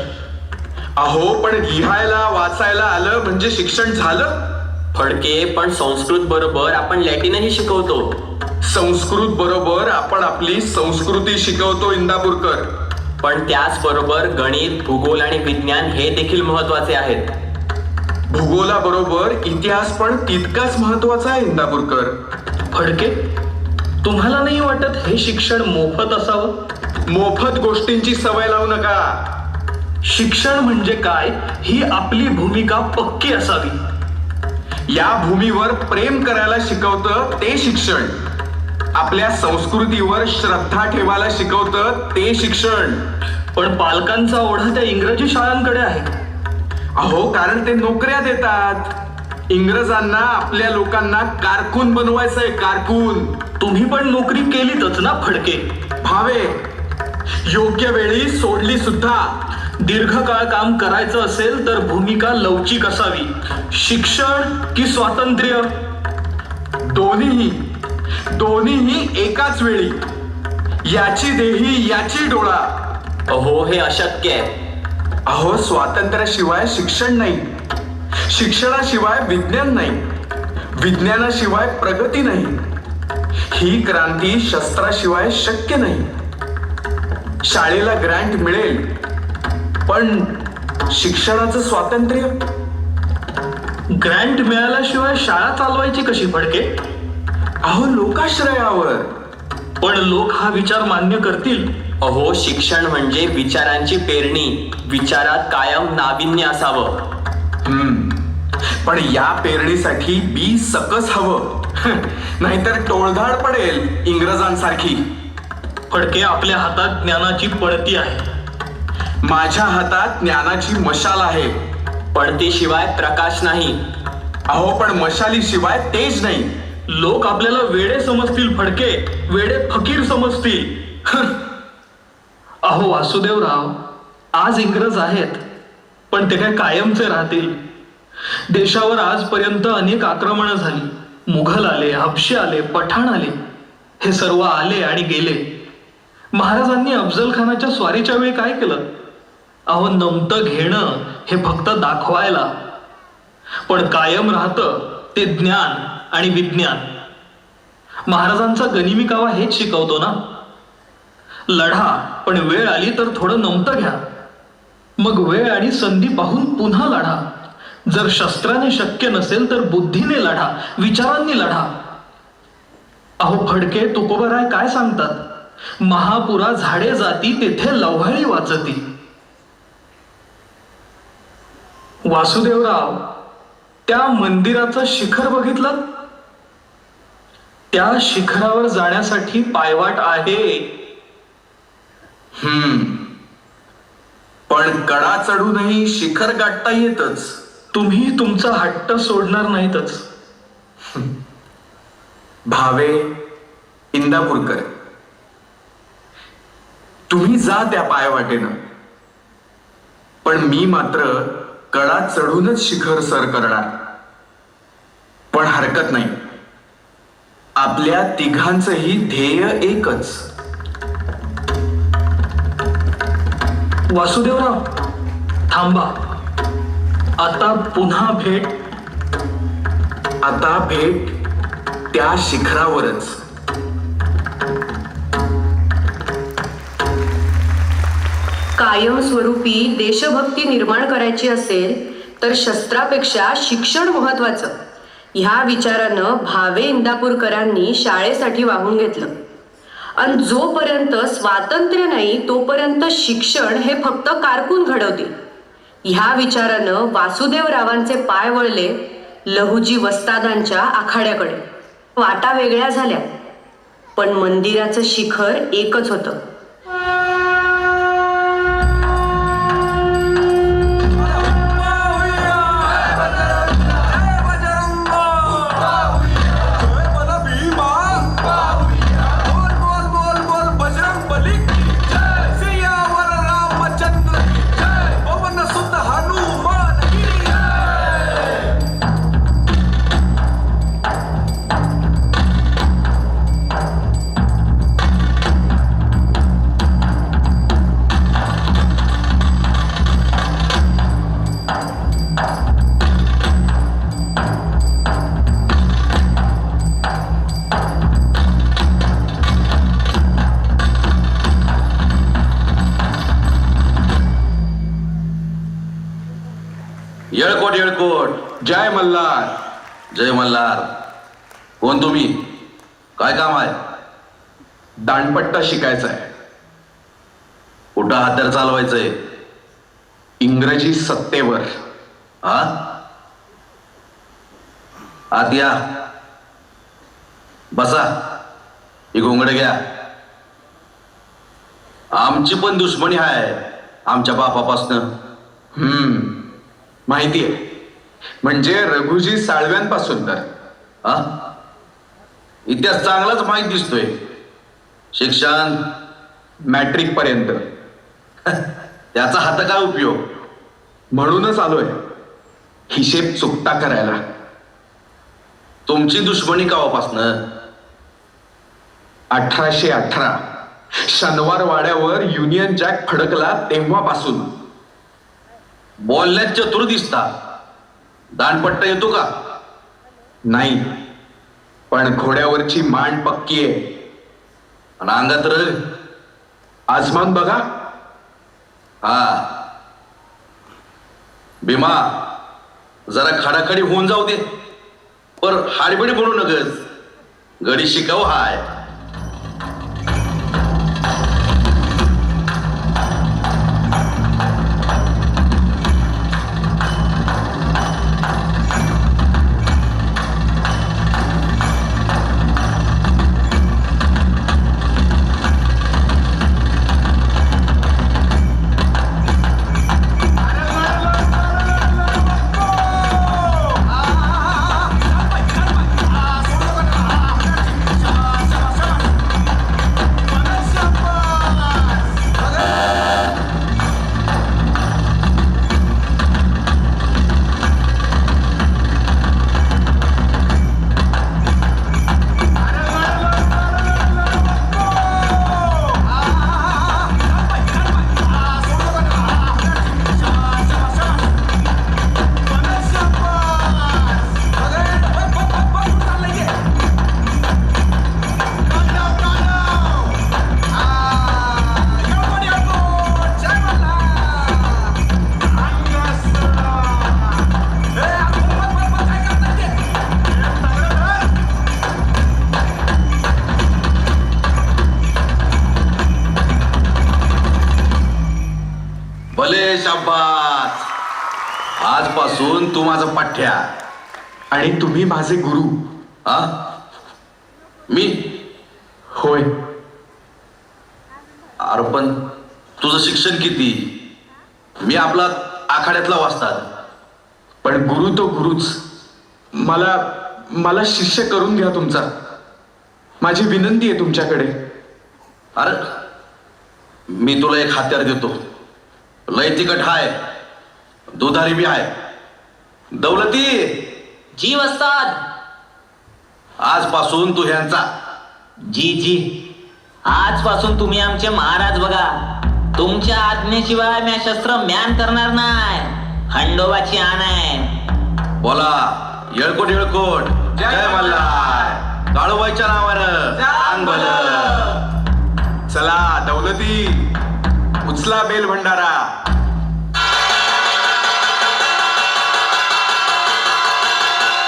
अहो पण लिहायला वाचायला आलं म्हणजे शिक्षण झालं. फडके, पण संस्कृत बरोबर आपण लॅटिनही शिकवतो. संस्कृत बरोबर आपण आपली संस्कृती शिकवतो इंदापूरकर. पण त्याचबरोबर गणित, भूगोल आणि विज्ञान हे देखील महत्वाचे आहेत. भूगोलाबरोबर इतिहास पण तितकाच महत्वाचा आहे इंदापूरकर. फडके, तुम्हाला नाही वाटत हे शिक्षण मोफत असावं? मोफत गोष्टींची सवय लावू नका. शिक्षण म्हणजे काय ही आपली भूमिका पक्की असावी. या भूमीवर प्रेम करायला शिकवतं ते शिक्षण. आपल्या संस्कृतीवर श्रद्धा ठेवायला शिकवतं ते शिक्षण. पण पालकांचा ओढा त्या इंग्रजी शाळांकडे आहे. अहो, कारण ते नोकऱ्या देतात. इंग्रजांना आपल्या लोकांना कारकून बनवायचंय, कारकून. तुम्ही पण नोकरी केलीतच ना फडके? भावे, योग्य वेळी सोडली सुद्धा. दीर्घकाळ काम करायचं असेल तर भूमिका लवचिक असावी. शिक्षण की स्वातंत्र्य? दोन्हीही एकाच वेळी. याची देही याची डोळा. अहो, हे अशक्य आहे. अहो, स्वातंत्र्याशिवाय शिक्षण नाही, शिक्षणाशिवाय विज्ञान नाही, विज्ञानाशिवाय प्रगती नाही. ही क्रांती शस्त्राशिवाय शक्य नाही. शाळेला ग्रँट मिळेल, पण शिक्षणाचं स्वातंत्र्य? ग्रँट मिळाल्याशिवाय शाळा चालवायची कशी फडके? अहो, लोकाश्रयावर. पण लोक हा विचार मान्य करतील? अहो, शिक्षण म्हणजे विचारांची पेरणी. विचारात कायम नाविन्य असावं. पण या पेरणीसाठी बी सकस हवं. नाहीतर टोळधाड पडेल इंग्रजांसारखी. फडके, आपल्या हातात ज्ञानाची पळती आहे. माझ्या हातात ज्ञानाची मशाल आहे. पळतीशिवाय प्रकाश नाही. अहो, पण मशालीशिवाय तेज नाही. लोक आपल्याला वेडे समजतील फडके, वेडे फकीर समजतील. अहो वासुदेवराव, आज इंग्रज आहेत, पण ते काय कायमचे राहतील? देशावर आजपर्यंत अनेक आक्रमणं झाली. मुघल आले, हबशी आले, पठाण आले. हे सर्व आले आणि गेले. महाराजांनी अफजल खानाच्या स्वारीच्या वेळी काय केलं? अहो, नमतं घेणं हे फक्त दाखवायला. पण कायम राहतं ते ज्ञान आणि विज्ञान. महाराजांचा गनिमी कावा हेच शिकवतो ना. लढा, पण वेळ आली तर थोडं नमतं घ्या. मग वेळ आणि संधी पाहून पुन्हा लढा. जर शस्त्राने शक्य नसेल तर बुद्धीने लढा, विचारांनी लढा. अहो फडके, तुकोबाराय काय सांगतात? महापुरा झाडे जाती तेथे लव्हाळी वाचती. वासुदेवराव, त्या मंदिराचं शिखर बघितलं? त्या शिखरावर जाण्यासाठी पायवाट आहे. पण कडा चढूनही शिखर गाठता येतच. तुम्ही तुमचा हट्ट सोडणार नाहीतच. भावे, इंदापूरकर, तुम्ही जा त्या पायवाटेनं. पण मी मात्र कडा चढूनच शिखर सर करणार. पण हरकत नाही, आपल्या तिघांचंही ध्येय एकच. वासुदेवराव, थांबा. आता पुन्हा भेट. आता भेट त्या शिखरावरच. कायमस्वरूपी देशभक्ती निर्माण करायची असेल तर शस्त्रापेक्षा शिक्षण महत्वाचं. ह्या विचारानं भावे इंदापूरकरांनी शाळेसाठी वाहून घेतलं. आणि जोपर्यंत स्वातंत्र्य नाही तोपर्यंत शिक्षण हे फक्त कारकून घडवतील. ह्या विचारानं वासुदेवरावांचे पाय वळले लहुजी वस्तादांच्या आखाड्याकडे. वाटा वेगळ्या झाल्या, पण मंदिराचं शिखर एकच होतं. येळकोट येळकोट. जय मल्हार. जय मल्हार. कोण तुम्ही? काय काम आहे? दांडपट्टा शिकायचा आहे. कुठं हत्यार चालवायचंय? इंग्रजी सत्तेवर. हा, आत या, बसा. ही घोंगडे घ्या. आमची पण दुश्मनी आहे आमच्या बापापासनं. माहितीये, म्हणजे रघुजी साळव्यांपासून तर. हा, इतिहास चांगलाच माहीत दिसतोय. शिक्षण मॅट्रिक पर्यंत. त्याचा हात काय उपयोग? म्हणूनच आलोय हिशेब चुकता करायला. तुमची दुश्मनी कावापासनं? 1818 शनिवार वाड्यावर युनियन जॅक फडकला तेव्हापासून. बोलण्यात चतुर दिसता. दांडपट्टा येतो का? नाही, पण घोड्यावरची मान पक्की आहे. आणि अंगात रग? आजमान बघा. हा, भीमा, जरा खडाखडी होऊन जाऊ दे, पर हाडबिडी म्हणू नगस. गडी शिकाव हाय. भले शाबास. आजपासून तू माझा पाठ्या आणि तुम्ही माझे गुरु. हा, मी? होय. अरे पण तुझं शिक्षण किती? मी आपला आखाड्यातला वाचतात. पण गुरु तो गुरुच. मला शिष्य करून घ्या तुमचा. माझी विनंती आहे तुमच्याकडे. अरे मी तुला एक हत्यार देतो. लय तिकट हाय, दुधारी बी आहे. दौलती. जी वस्ताद. आजपासून तू ह्यांचा. जी जी, आजपासून तुम्ही आमचे महाराज बघा. तुमच्या आज्ञेशिवाय मी शस्त्र म्यान करणार नाही. खंडोबाची आण आहे. बोला. येळकोट येळकोट. जय मल्हार. काळूबाईच्या नावानं सांग भलं. चला दौलती, उचला बेल भंडारा.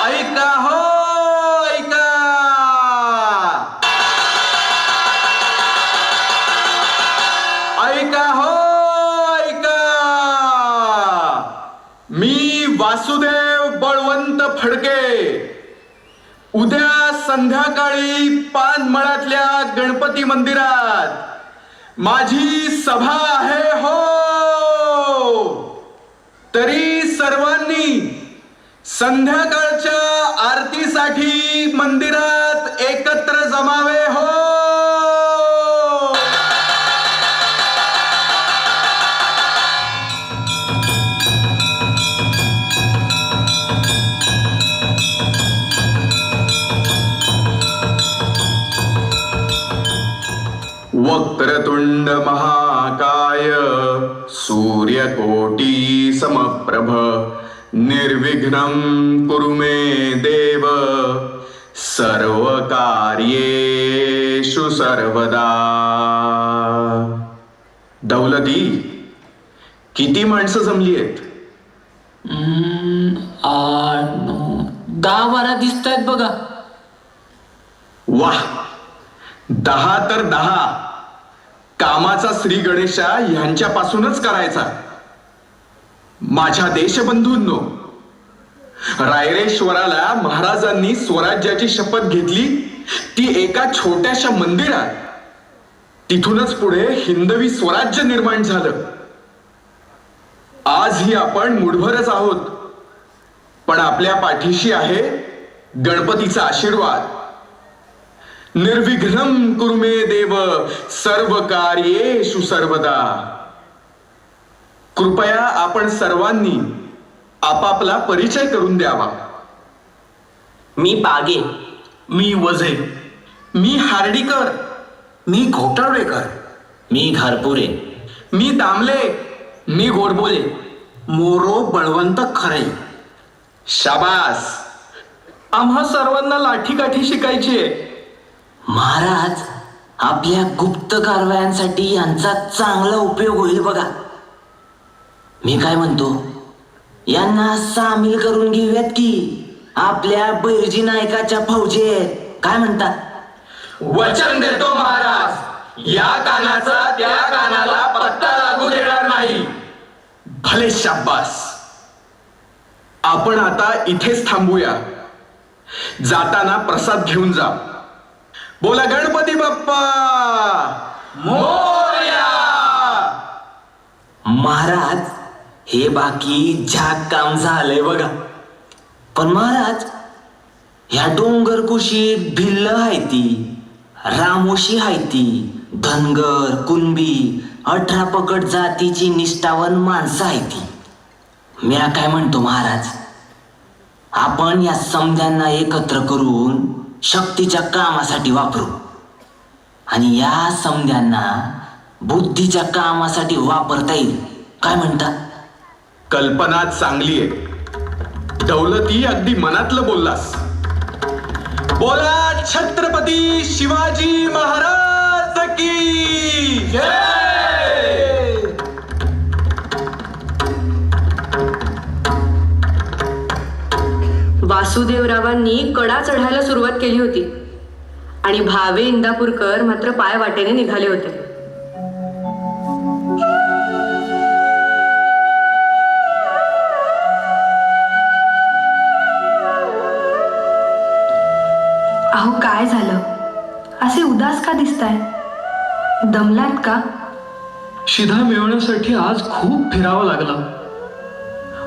ऐका हो, ऐका. ऐका हो, ऐका. मी वासुदेव बळवंत फडके उद्या संध्याकाळी पानमळ्यातल्या गणपती मंदिरात माझी सभा आहे हो. तरी सर्वांनी संध्याकाळच्या आरतीसाठी मंदिरात एकत्र जमावे हो. वक्रतुंड महाकाय सूर्यकोटी समप्रभ निर्विघ्नं कुरु मे देव सर्वकार्येषु सर्वदा. दौलती, किती माणसं जमली आहेत? 8, 9, 10, 12 दिसत आहेत बघा. वाह, 10 तर 10. कामाचा श्री गणेशा ह्यांच्यापासूनच करायचा. माझ्या देशबंधूंनो, रायरेश्वराला महाराजांनी स्वराज्याची शपथ घेतली ती एका छोट्याशा मंदिरात. तिथूनच पुढे हिंदवी स्वराज्य निर्माण झालं. आजही आपण मुठभरच आहोत, पण आपल्या पाठीशी आहे गणपतीचा आशीर्वाद. निर्विघ्नं कुरु मे देव सर्व कार्येषु सर्वदा. कृपया आपण सर्वांनी आपापला परिचय करून द्यावा. मी पागे. मी वझे. मी हार्डीकर. मी घोटाळेकर. मी घारपुरे. मी दामले. मी गोडबोले. मोरो बळवंत खरे. शाबास. आम्हा सर्वांना लाठीकाठी शिकायची आहे. महाराज, आपल्या गुप्त कारवायांसाठी यांचा चांगला उपयोग होईल बघा. मी काय म्हणतो, यांना सामील करून घेऊयात की आपल्या बैरजी नायकाच्या फौजेत. काय म्हणता? वचन देतो महाराज, या कानाचा त्या कानाला पत्ता लागू देणार नाही. भले शाबास. आपण आता इथेच थांबूया. जाताना प्रसाद घेऊन जा. बोला गणपती बाप्पा मोरया. महाराज, हे बाकी झाक काम झालंय बघा. पण महाराज, ह्या डोंगर कुशीत भिल्ल हायती, रामोशी हायती, धनगर, कुणबी, 18 पकड जातीची निष्ठावान माणसं हायती. म्या काय म्हणतो महाराज, आपण या समध्यांना एकत्र करून शक्तीच्या कामासाठी वापरू आणि या समध्यांना बुद्धीच्या कामासाठी वापरता येईल. काय म्हणता? कल्पना चांगली आहे. दौलती अगदी मनातलं बोललास. बोला छत्रपती शिवाजी महाराज की जय. वासुदेवरावांनी कडा चढायला सुरुवात केली होती आणि भावे इंदापूरकर मात्र पाय वाटेने निघाले होते. अहो, काय झालं? असे उदास का दिसताय? दमलात का? शिधा मिळवण्यासाठी आज खूप फिरावं लागलं.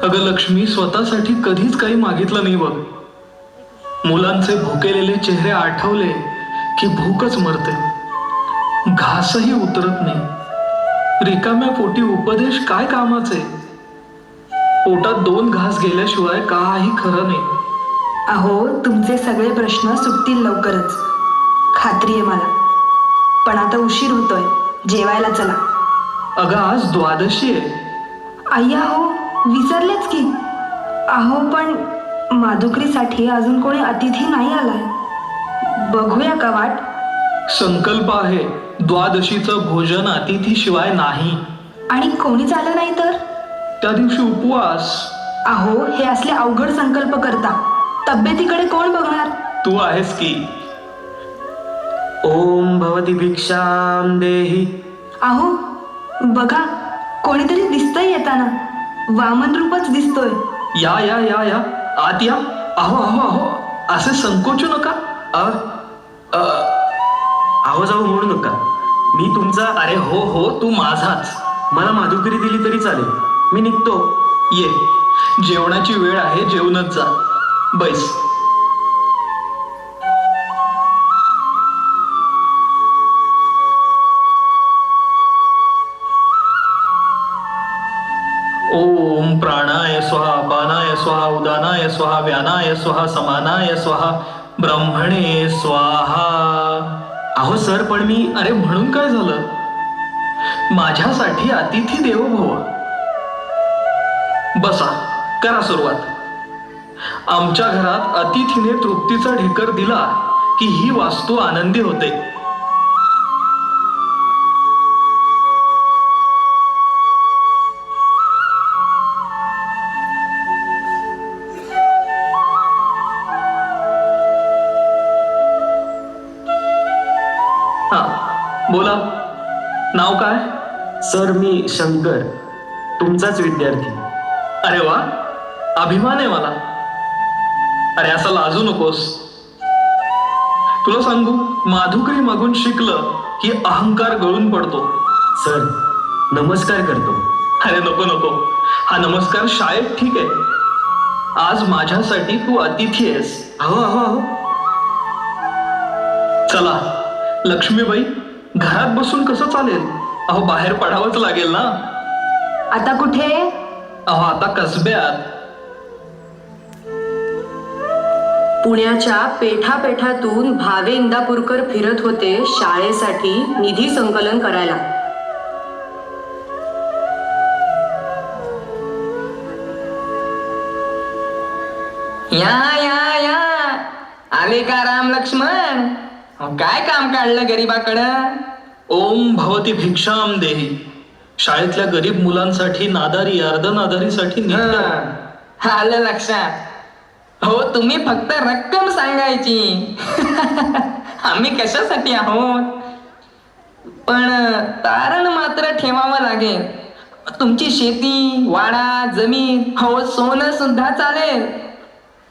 अगं लक्ष्मी, स्वतःसाठी कधीच काही मागितलं नाही बघ. मुलांचे भुकेलेले चेहरे आठवले की भूकच मरते. घासही उतरत नाही. रिकाम्या पोटी उपदेश काय कामाचे? पोटात 2 घास गेल्याशिवाय काही खरं नाही. अहो, तुमचे सगळे प्रश्न सुटतील लवकरच, खात्री आहे मला. पण आता उशीर होतोय, जेवायला चला. अगं आज द्वादशी आहे. अय्या हो, विसरलेच की. अहो, पण माधुकरीसाठी अजून कोणी अतिथी नाही आलाय. बघूया का वाट? संकल्प आहे, द्वादशीचं भोजन अतिथीशिवाय नाही. आणि कोणीच आलं नाही तर? त्या दिवशी उपवास. अहो, हे असले अवघड संकल्प करता. तब्येतीकडे कोण बघणार? तू आहेस की. ओम भवती भिक्षाम देही. अहो बघा, कोणीतरी दिसतंय येताना. वामन रूपच दिसतोय. या या या या आत या. अहो अहो अहो, असे संकोचू नका. आहो जाऊ म्हणू नका. मी तुमचा. अरे हो हो, तू माझाच. मला माधुकरी दिली तरी चालेल. मी निघतो. ये, जेवणाची वेळ आहे, जेवणच जा. बैस. ओम प्राणाय स्वाहा, पानाय स्वाहा, उदानाय स्वाहा, व्यानाय स्वाहा, समानाय स्वाहा, ब्रह्मणे स्वाहा. अहो सर, पण मी. अरे म्हणून काय झालं? माझ्यासाठी अतिथी देवो भव. बसा, करा सुरुवात. आमच्या घरात अतिथीने तृप्तीचा ढेकर दिला की ही वास्तू आनंदी होते. नाव काय? सर मी शंकर, तुमचाच विद्यार्थी. अरे वा, अभिमान आहे मला. अरे असं लाजू नकोस. तुला सांगू, माधुकरी मागून शिकलं की अहंकार गळून पडतो. सर नमस्कार करतो. अरे नको नको, हा नमस्कार शाळेत ठीक आहे. आज माझ्यासाठी तू अतिथी आहेस. अहो अहो अहो, चला लक्ष्मीबाई, घरात बसून कसं चालेल? अहो बाहेर पडावंच लागेल ना. आता कुठे? अहो आता कसब्यात. पुण्याच्या पेठापेठातून भावे इंदापूरकर फिरत होते शाळेसाठी निधी संकलन करायला. या या या, आले का राम लक्ष्मण? काय काम काढलं गरीबाकडं? ओम भवती भिक्षाम देही. शाळेतल्या गरीब मुलांसाठी नादारी, अर्धनादारीसाठी निघतं. आलं लक्षात. हो, तुम्ही फक्त रक्कम सांगायची. आम्ही कशासाठी आहोत, पण तारण मात्र ठेवावं लागेल. तुमची शेती, वाडा, जमीन, हो सोनं सुद्धा चालेल.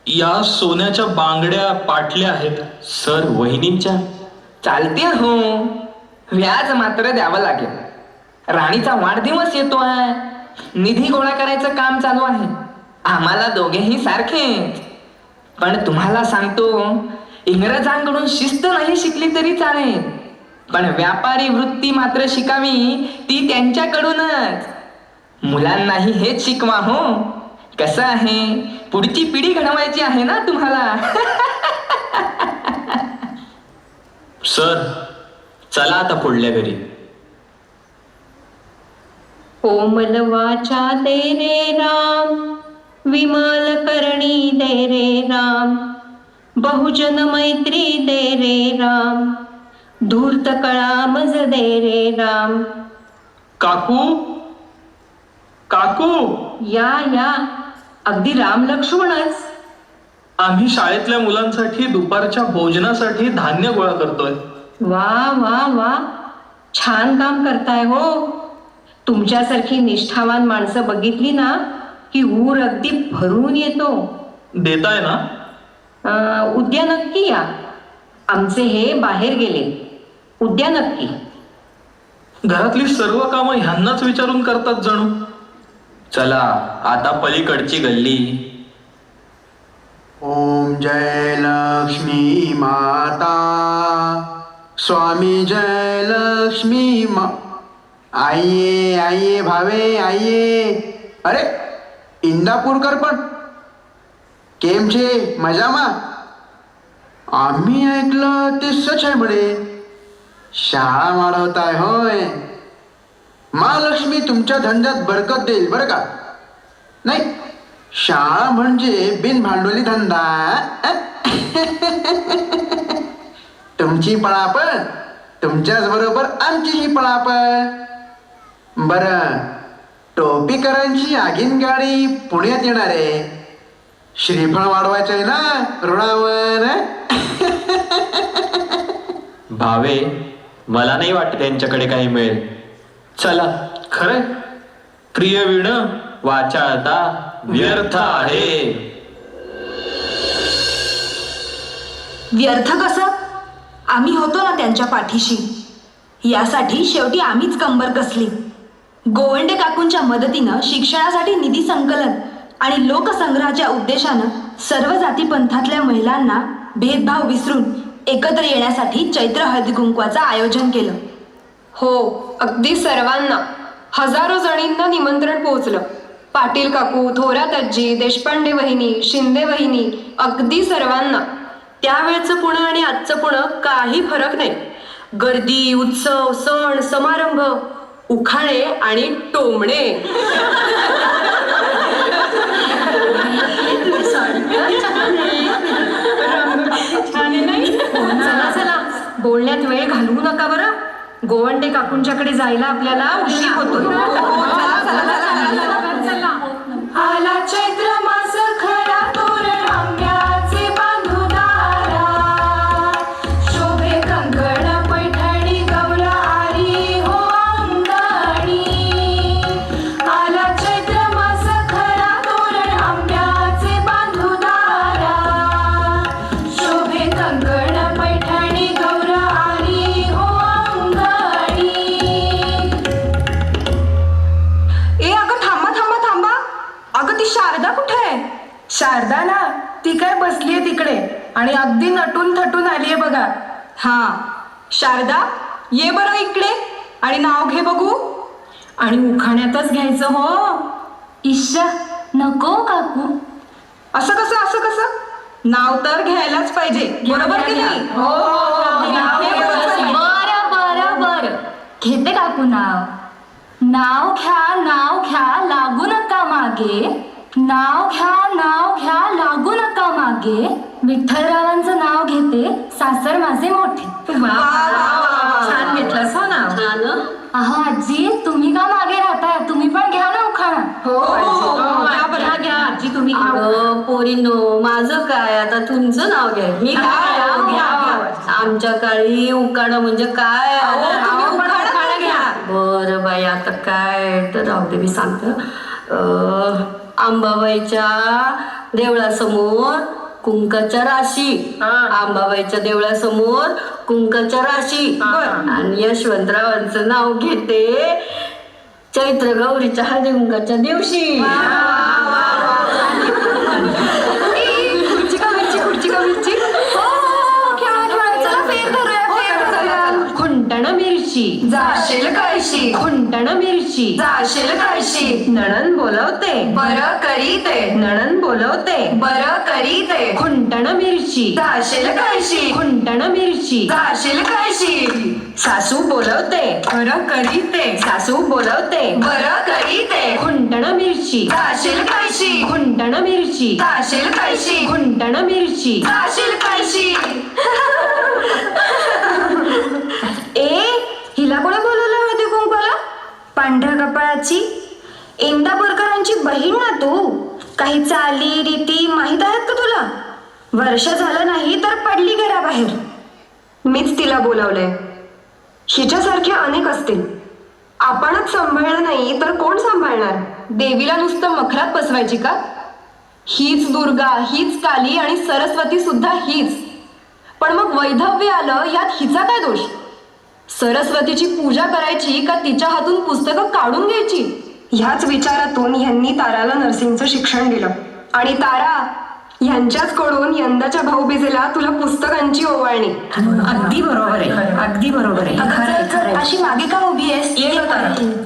या सोन्याच्या बांगड्या पाटल्या आहेत. सर वहिनींच्या चालतील हो, व्याज मात्र द्यावं लागेल. राणीचा वाढदिवस येतो आहे, निधी गोळा करायचं काम चालू आहे. आम्हाला दोघेही सारखेच. पण तुम्हाला सांगतो, इंग्रजांकडून शिस्त नाही शिकली तरी चालेल, पण व्यापारी वृत्ती मात्र शिकावी, ती त्यांच्याकडूनच. मुलांनाही हेच शिकवा हो. कसं आहे, पुढची पिढी घडवायची आहे ना तुम्हाला. सर चला आता पुढल्या घरी. कोमल वाचा दे रे राम, विमल करणी दे रे राम, बहुजन मैत्री दे रे राम, धूर्त कळा मज दे रे राम. काकू, काकू, या या, अगदी राम लक्ष्मणच. आम्ही शाळेतल्या मुलांसाठी दुपारच्या भोजनासाठी धान्य गोळा करतोय. वा वा वा, छान काम करताय हो. तुमच्यासारखी निष्ठावान माणसं बघितली ना की ऊर अगदी भरून येतो. देताय ना? उद्या नक्की या. आमचे हे बाहेर गेले. उद्या नक्की. घरातली सर्व कामं ह्यांनाच विचारून करतात जणू. चला आता पलीकडची गल्ली. ओम जय लक्ष्मी माता, स्वामी जय लक्ष्मी मा. आइए आइए भावे आइए. अरे इंदापूरकर पण केम छे, मजामा? आम्ही ऐकलं ते सच आहे म्हणे. शाळा वाढवताय होय. महालक्ष्मी तुमच्या धंद्यात बरकत देईल बरं का. नाही, शाळा म्हणजे बिनभांडवली धंदा. तुमची पळापळ, तुमच्याच बरोबर आमचीही पळापळ. बरं, टोपीकरांची आगीन गाडी पुण्यात येणार आहे. श्रीफळ वाढवायचं आहे ना ऋणावर. भावे, मला नाही वाटत त्यांच्याकडे काही मिळेल. चला, खरंय, प्रिय विण वाचाळता व्यर्थ आहे. व्यर्थ कसं? आम्ही होतो ना त्यांच्या पाठीशी. यासाठी शेवटी आम्हीच कंबर कसली. गोवंडे काकूंच्या मदतीनं शिक्षणासाठी निधी संकलन आणि लोकसंग्रहाच्या उद्देशानं सर्व जातीपंथातल्या महिलांना भेदभाव विसरून एकत्र येण्यासाठी चैत्र हळदी कुंकवाचं आयोजन केलं. हो, अगदी सर्वांना, हजारो जणींना निमंत्रण पोहोचलं. पाटील काकू, थोरात आजी, देशपांडे वहिनी, शिंदे वहिनी, अगदी सर्वांना. त्यावेळचं पुणं आणि आजचं पुणं काही फरक नाही. गर्दी, उत्सव, सण, समारंभ, उखाणे आणि टोमणे. चला चला, बोलण्यात वेळ घालवू नका बरं. गोवंडे काकूंच्याकडे जायला आपल्याला उशीर होतो. आला चैत्र मास खरा, तोरण आंब्याचे बांधू दारा, शोभे कंकण पैठणी गौर आली हो शारदा ना ती काय बसलीये तिकडे आणि अगदी नटून थटून आलीये बघा. हा शारदा, ये बरं इकडे आणि नाव घे बघू. आणि उखाण्यातच घ्यायचं हो. ईश्या नको काकू. असं कसं नाव तर घ्यायलाच पाहिजे, बरोबर की नाही? नाव घ्यायलाच पाहिजे. बर घेते काकू नाव. नाव घ्या लागू नका मागे. नाव घ्या लागू नका मागे. विठ्ठलरावांचं नाव घेते, सासर माझे मोठे. छान घेतलंस हो नाव. अहो आजी, तुम्ही का मागे राहताय? तुम्ही पण घ्या ना उखाणा. घ्या आजी तुम्ही पोरीनो, माझं काय आता तुमचं नाव घ्या. मी काय आमच्या काळी उकाडा म्हणजे काय? बरं बाई, आता काय तर राहू दे, मी सांगतो. अंबाबाईच्या देवळासमोर कुंकाच्या राशी. अंबाबाईच्या देवळासमोर कुंकाच्या राशी. आणि यशवंतरावांचं नाव घेते चैत्र गौरीच्या हळदी कुंकाच्या दिवशी. खुंटण मिरची जाशील कायशी. खुंटण मिरची जाशील कायशी. नणन बोलवते बरं करीते. नणन बोलवते बरं करीते. खुंटण मिरची जाशील कायशी. खुंटण मिरची जाशील कायशी. सासू बोलवते बरं करीते. सासू बोलवते बरं करीते. खुंटण मिरची जाशील कायशी. खुंटण मिरची जाशील कायशी. खुंटण मिरची जाशील कायशी. हिला कोणी बोलवलं हळदी कुंकवाला? पांढऱ्या कपाळाची इंदापूरकरांची बहीण ना तू. काही चाली रीती माहीत आहेत का तुला? वर्ष झालं नाही तर पडली घराबाहेर. मीच तिला बोलावलंय. हिच्यासारखे अनेक असतील. आपणच सांभाळलं नाही तर कोण सांभाळणार? देवीला नुसतं मखरात बसवायची का? हीच दुर्गा, हीच काली आणि सरस्वती सुद्धा हीच. पण मग वैधव्य आलं यात हिचा काय दोष? सरस्वतीची पूजा करायची का तिच्या हातून पुस्तकं काढून घ्यायची? ह्याच विचारातून ह्यांनी ताराला नर्सिंगचं शिक्षण दिलं. आणि तारा, ह्यांच्याच कडून यंदाच्या भाऊबीजेला तुला पुस्तकांची ओवाळणी. अगदी बरोबर आहे, अगदी बरोबर आहे. अशी मागे का उभी आहेस? ये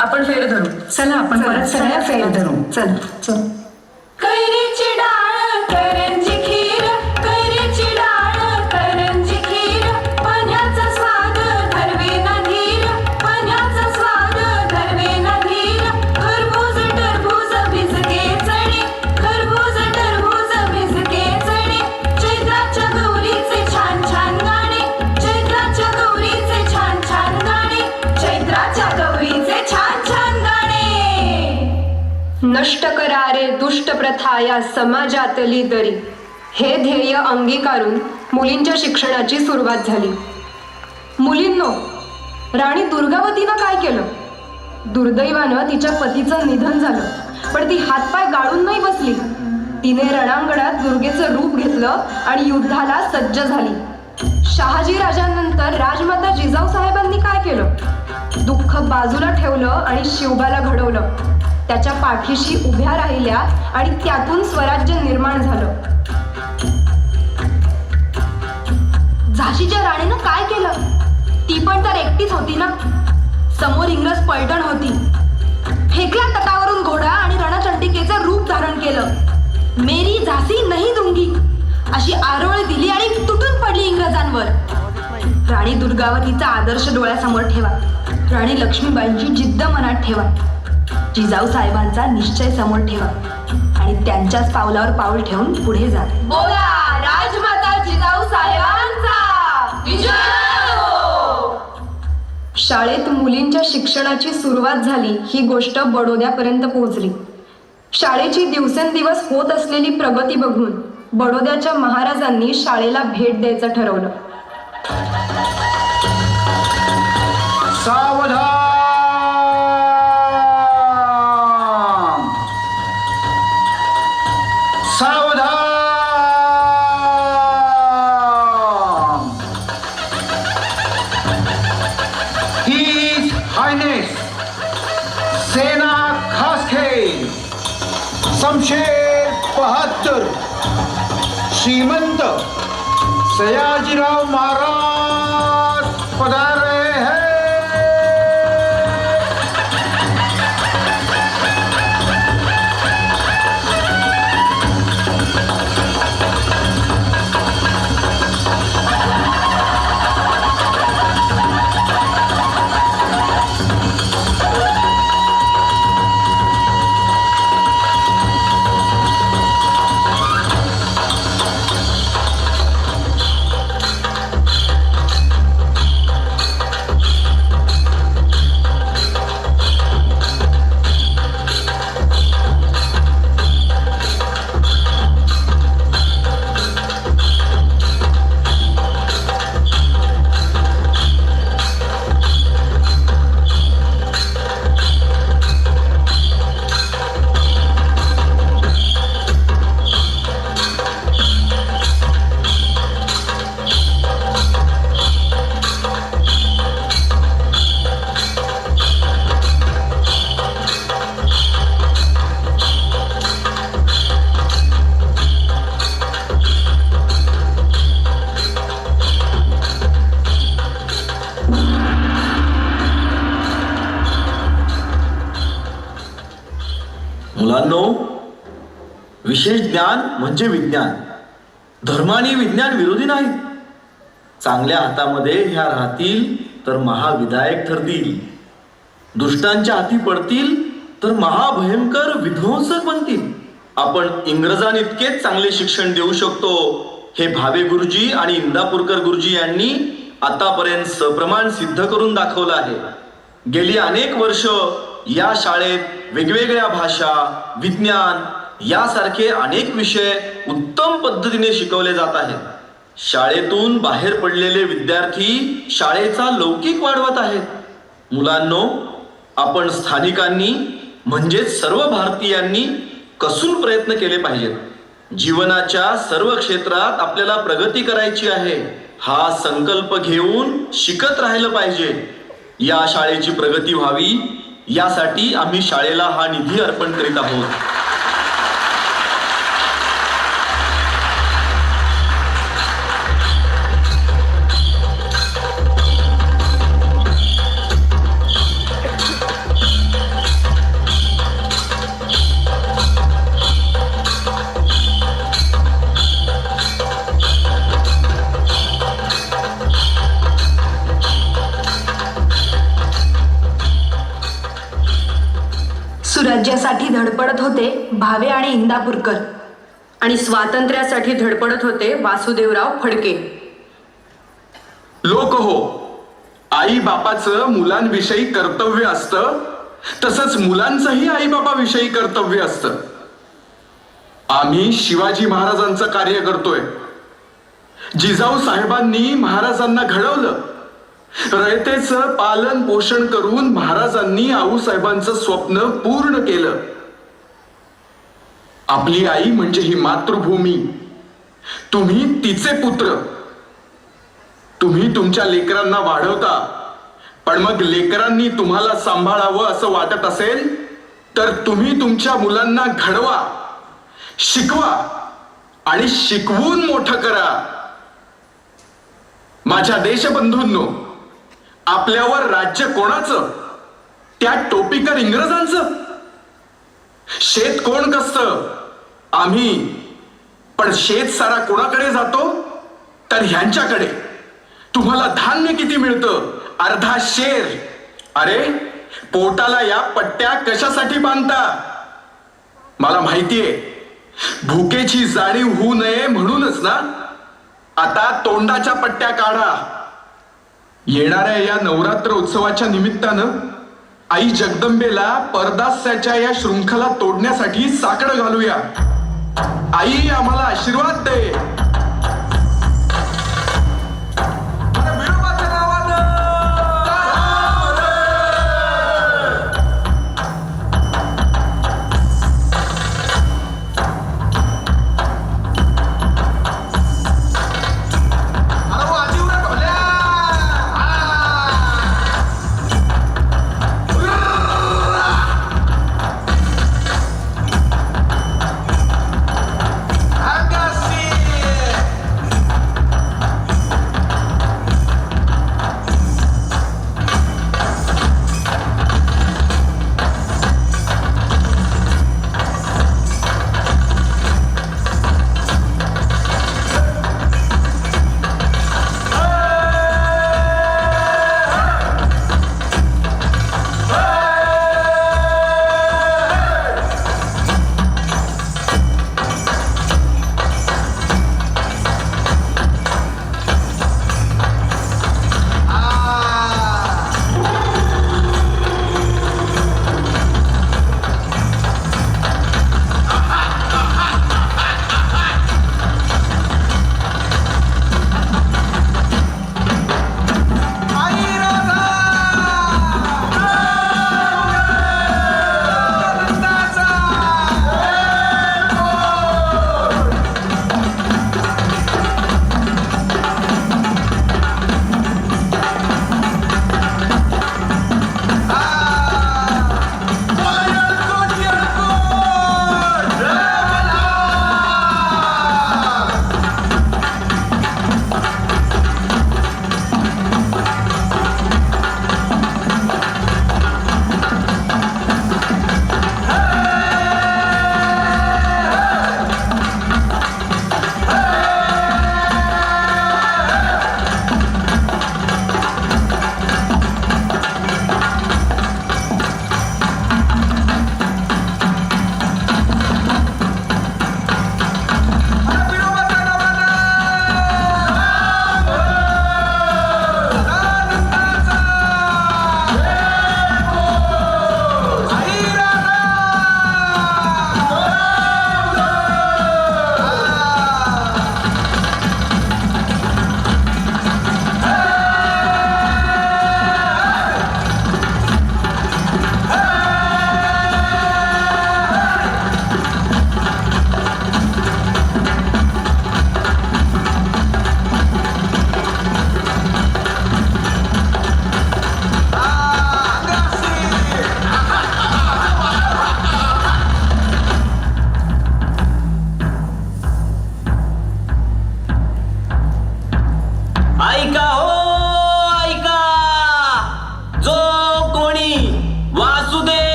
आपण फेर धरू. चला आपण परत सगळ्या फेर धरू. चल. कैरीची डाळ करंजी खीर. कैरीची डाळ करंजी खीर. पाण्याचा स्वाद धरवे ना धीर. पाण्याचा स्वाद धरवे ना धीर. खरबूज टरबूज भिजके चणे. खरबूज टरबूज भिजके चणे. चैत्राच्या गौरीचे छान छान गाणे. चैत्राच्या गौरीचे छान छान गाणे. चैत्राच्या गौरीचे छान छान गाणे. नष्ट करा रे दुष्ट प्रथा या समाजातली दरी. हे ध्येय अंगीकारून मुलींच्या शिक्षणाची सुरुवात झाली. मुलींनो, राणी दुर्गावतीनं काय केलं? दुर्दैवानं तिच्या पतीचं निधन झालं, पण ती हातपाय गाळून नाही बसली. तिने रणांगणात दुर्गेचं रूप घेतलं आणि युद्धाला सज्ज झाली. शहाजी राजांनंतर राजमाता जिजाऊ साहेबांनी काय केलं? दुःख बाजूला ठेवलं आणि शिवबाला घडवलं. त्याच्या पाठीशी उभ्या राहिल्या आणि त्यातून स्वराज्य निर्माण झालं. झाशीच्या राणीनं काय केलं? ती पण तर एकटीच होती ना. समोर इंग्रज पलटण होती. फेकला तटावरून घोडा आणि रणचंडिकेचं रूप धारण केलं. मेरी झाशी नाही दूंगी अशी आरोळ दिली आणि तुटून पडली इंग्रजांवर. राणी दुर्गावतीचा आदर्श डोळ्यासमोर ठेवा. राणी लक्ष्मीबाईंची जिद्द मनात ठेवा. जिजाऊ साहेबांचा निश्चय समोर ठेवा आणि त्यांच्याच पावलावर पाऊल ठेवून पुढे जा. बोला राजमाता जिजाऊ साहेबांचा विजय हो. शाळेत मुलींच्या शिक्षणाची सुरुवात झाली ही गोष्ट बडोद्यापर्यंत पोहोचली. शाळेची दिवसेंदिवस होत असलेली प्रगती बघून बडोद्याच्या महाराजांनी शाळेला भेट द्यायचं ठरवलं. सावधान सावधान. His Highness सेना खासखे शमशेर बहादुर श्रीमंत सयाजीराव महाराज पधार रहे हैं. मुलांनो, विशेष ज्ञान म्हणजे विज्ञान. धर्म आणि विज्ञान विरोधी नाही. चांगल्या हातामध्ये ह्या राहतील तर महाविधायक ठरतील, दुष्टांच्या हाती पडतील तर महाभयंकर विध्वंसक बनतील. आपण इंग्रजांइतकेच चांगले शिक्षण देऊ शकतो हे भावे गुरुजी आणि इंदापूरकर गुरुजी यांनी आतापर्यंत सप्रमाण सिद्ध करून दाखवलं आहे. गेली अनेक वर्ष या शाळेत वेगवेगळ्या भाषा, विज्ञान यासारखे अनेक विषय उत्तम पद्धतीने शिकवले जात आहेत. शाळेतून बाहेर पडलेले विद्यार्थी शाळेचा लौकिक वाढवत आहेत. मुलांनो, आपण स्थानिकांनी म्हणजेच सर्व भारतीयांनी कसून प्रयत्न केले पाहिजेत. जीवनाच्या सर्व क्षेत्रात आपल्याला प्रगती करायची आहे हा संकल्प घेऊन शिकत राहिलं पाहिजे. या शाळेची प्रगती व्हावी यासाठी आम्ही शाळेला हा निधी अर्पण करीत आहोत. सुराज्यासाठी धडपडत होते भावे आणि इंदापूरकर, आणि स्वातंत्र्यासाठी धडपडत होते वासुदेवराव फडके. लोक हो, आई बापाचं मुलांविषयी कर्तव्य असतं, तसंच मुलांचंही आई बापाविषयी कर्तव्य असतं. आम्ही शिवाजी महाराजांचं कार्य करतोय. जिजाऊ साहेबांनी महाराजांना घडवलं. रयतेचं पालन पोषण करून महाराजांनी आऊसाहेबांचं स्वप्न पूर्ण केलं. आपली आई म्हणजे ही मातृभूमी. तुम्ही तिचे पुत्र. तुम्ही तुमच्या लेकरांना वाढवता, पण मग लेकरांनी तुम्हाला सांभाळावं असं वाटत असेल तर तुम्ही तुमच्या मुलांना घडवा, शिकवा आणि शिकवून मोठं करा. माझ्या देशबंधूंनो, आपल्यावर राज्य कोणाचं? त्या टोपीकर इंग्रजांचं? शेत कोण कसतं? आम्ही. पण शेत सारा कोणाकडे जातो? तर ह्यांच्याकडे. तुम्हाला धान्य किती मिळतं? अर्धा शेर. अरे, पोटाला या पट्ट्या कशासाठी बांधता? मला माहितीये, भुकेची जाणीव होऊ नये म्हणूनच ना. आता तोंडाच्या पट्ट्या काढा. येणाऱ्या या नवरात्र उत्सवाच्या निमित्तानं आई जगदंबेला परदास्याच्या या शृंखला तोडण्यासाठी साकडं घालूया. आई, आम्हाला आशीर्वाद दे.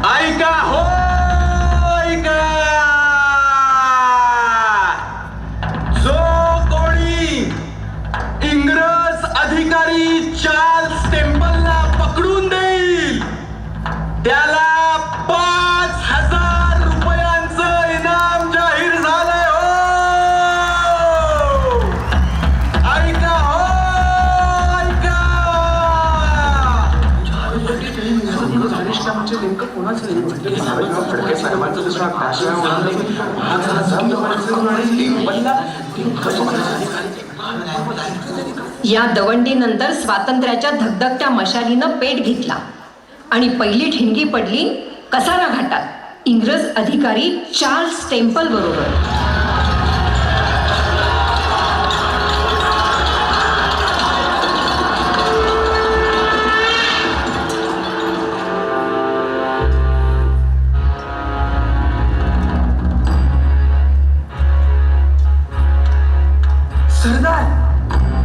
ऐका हो ऐका, जो कोणी इंग्रज अधिकारी चार्ल्स टेम्पलला पकडून देईल त्याला 5,000 रुपयांचं इनाम जाहीर झालंय हो. ऐका हो ऐका. या दवंडीनंतर स्वातंत्र्याच्या धगधगत्या मशालीनं पेट घेतला आणि पहिली ठिणगी पडली कसारा घाटात इंग्रज अधिकारी चार्ल्स टेम्पल बरोबर. सरदार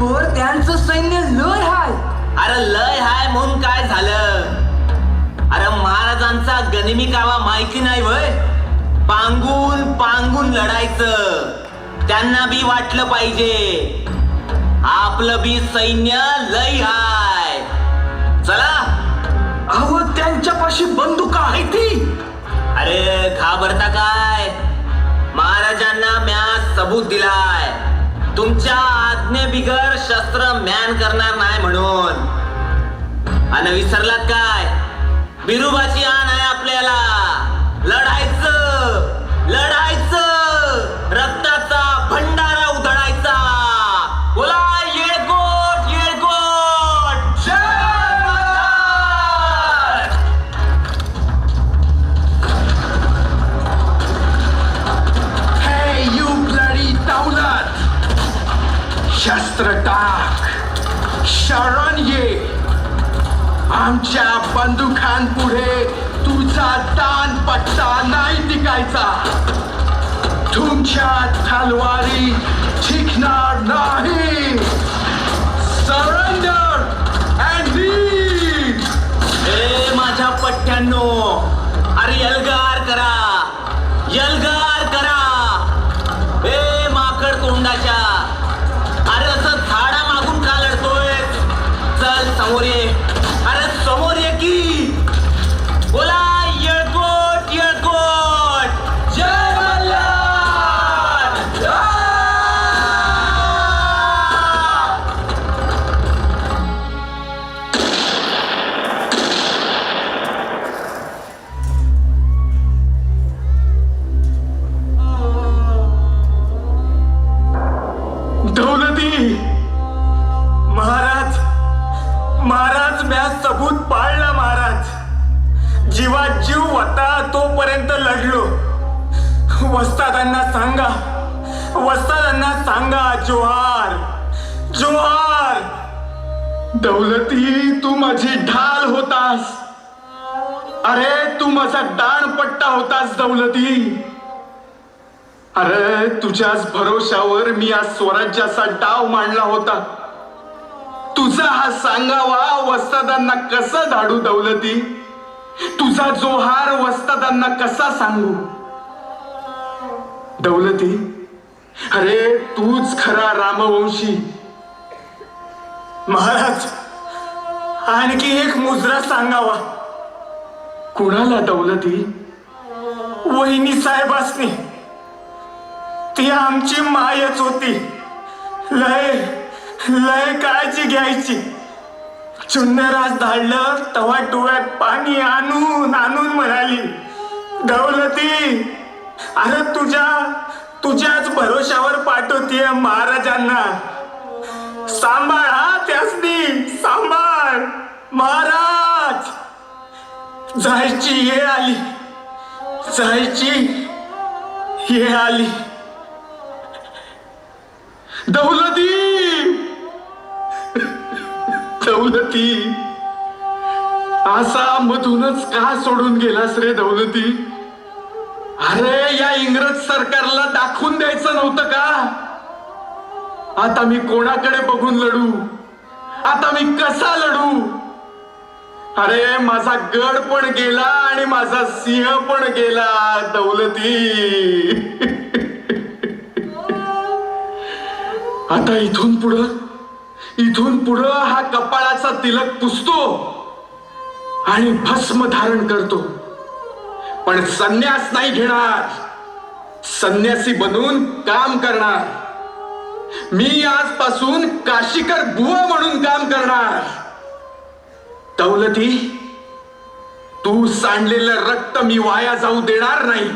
पर त्यांचं सैन्य लय हाय. अरे लय हाय म्हणून काय झालं? अरे महाराजांचा गनिमी कावा माहिती नाही वय? पांगून पांगून लढायचं. त्यांना बी वाटलं पाहिजे आपलं बी सैन्य लय हाय. चला. अहो त्यांच्यापाशी बंदुका आहे ती. अरे घाबरता काय? महाराजांना म्या सबूत दिलाय तुमच्या आज्ञे बिगर शस्त्र म्यान करणार नाही म्हणून. आणि विसरलात काय? बिरुबाची आण आहे आपल्याला. लढायचं लढायचं, रक्ताचा भंडारा उधळायचा. बोला येळकोट येळकोट. जय महाराज. Hey, you bloody दौलत, शस्त्र टाक, शरण ये. आमच्या बंदुकांपुढे तुझा दान पट्टा नाही टिकायचा. तुमच्या तलवारी टिकणार नाही. Surrender and lead. ए माझ्या पट्ट्यांनो, अरे यलगार करा यलगार करा. ए माकड तोंडाच्या, अरे असं झाडा मागून का लढतोय? चल समोर ये. अरे समोर ये की. बोला येळकोट येळकोट. जय मल्हार. दौलती महाराज, महाराज म्या सबूत पाळला महाराज. जीवात जीव होता तोपर्यंत लढलो. वस्तादांना सांगा, वस्तादांना सांगा जोहार जोहार. दौलती तू माझी ढाल होतास. अरे तू माझा दाणपट्टा होतास दौलती. अरे तुझ्याच भरोशावर मी आज स्वराज्याचा डाव मांडला होता. तुझा हा सांगावा वस्तादांना कसा धाडू दौलती? तुझा जोहार वस्तादांना कसा सांगू दौलती? अरे तूच खरा रामवंशी. महाराज आणखी एक मुजरा सांगावा. कुणाला दौलती? वहिनी साहेबासनी. ती आमची मायच होती. लय लय काळजी घ्यायची. चुन्नराज धाडलं तवा डोळ्यात पाणी आणून आणून म्हणाली, दौलती अरे तुझ्याच भरोशावर पाठवतीये महाराजांना. सांभाळ हा त्यासनी, सांभाळ. महाराज जायची ये आली, जायची ये आली. दौलती, दौलती, असा मधूनच का सोडून गेलास रे दौलती? अरे या इंग्रज सरकारला दाखवून द्यायचं नव्हतं का? आता मी कोणाकडे बघून लढू? आता मी कसा लढू? अरे माझा गड पण गेला आणि माझा सिंह पण गेला दौलती. आता इथून पुढं हा कपाळाचा तिलक पुसतो आणि भस्म धारण करतो, पण संन्यास नाही घेणार. संन्यासी बनून काम करणार. मी आजपासून काशीकर बुवा म्हणून काम करणार. दौलती, तू सांडलेलं रक्त मी वाया जाऊ देणार नाही.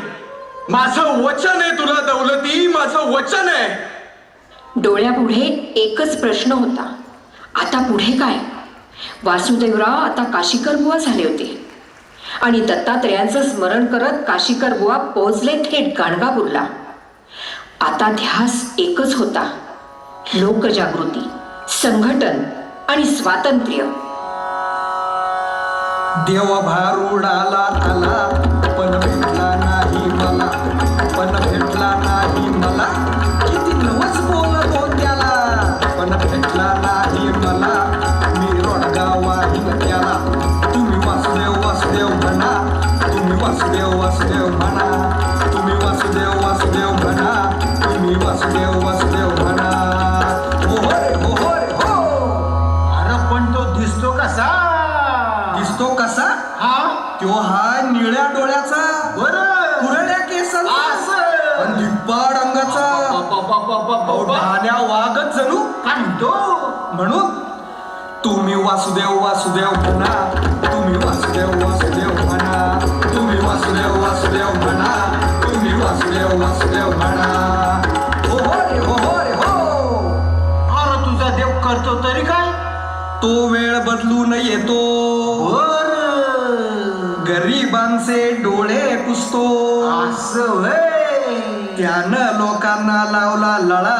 माझं वचन आहे तुला दौलती, माझं वचन आहे. डोळ्यापुढे एकच प्रश्न होता, आता पुढे काय? वासुदेवराव आता काशीकर बुवा झाले होते आणि दत्तात्रेयांचं स्मरण करत काशीकर बुवा पोहोचले थेट गाणगापूरला. आता ध्यास एकच होता, लोकजागृती, संघटन आणि स्वातंत्र्य. देव भारुडाला आला पण भेटला नाही मला, पण भेटला नाही मला. किती नवस बोललो त्याला, पण भेटला नाही मला. मी रोडगा वाहिन त्याला. तुम्ही वासुदेव वासुदेव म्हणा, तुम्ही वासुदेव वासुदेव म्हणा, तुम्ही वासुदेव वासुदेव म्हणा, तुम्ही वासुदेव वासुदेव म्हणा. हो रे हो हो रे हो. अरे पण तो दिसतो कसा? दिसतो कसा? तो हा निळ्या डोळ्याचा, कुरड्या केसांचा, पण दिप्पाड अंगाचा, ढाल्या वागत जणू. काय म्हणतो? म्हणून तुम्ही वासुदेव वासुदेव म्हणा, तुम्ही वासुदेव वासुदेव म्हणा, तुम्ही वासुदेव वासुदेव म्हणा, तुम्ही वासुदेव वासुदेव म्हणा. हो हो रे हो हो रे हो. अरे तुझा देव करतो तरी काय? तो वेळ बदलून येतो, गरिबांचे डोळे पुसतो. असं त्यानं लोकांना लावला लळा.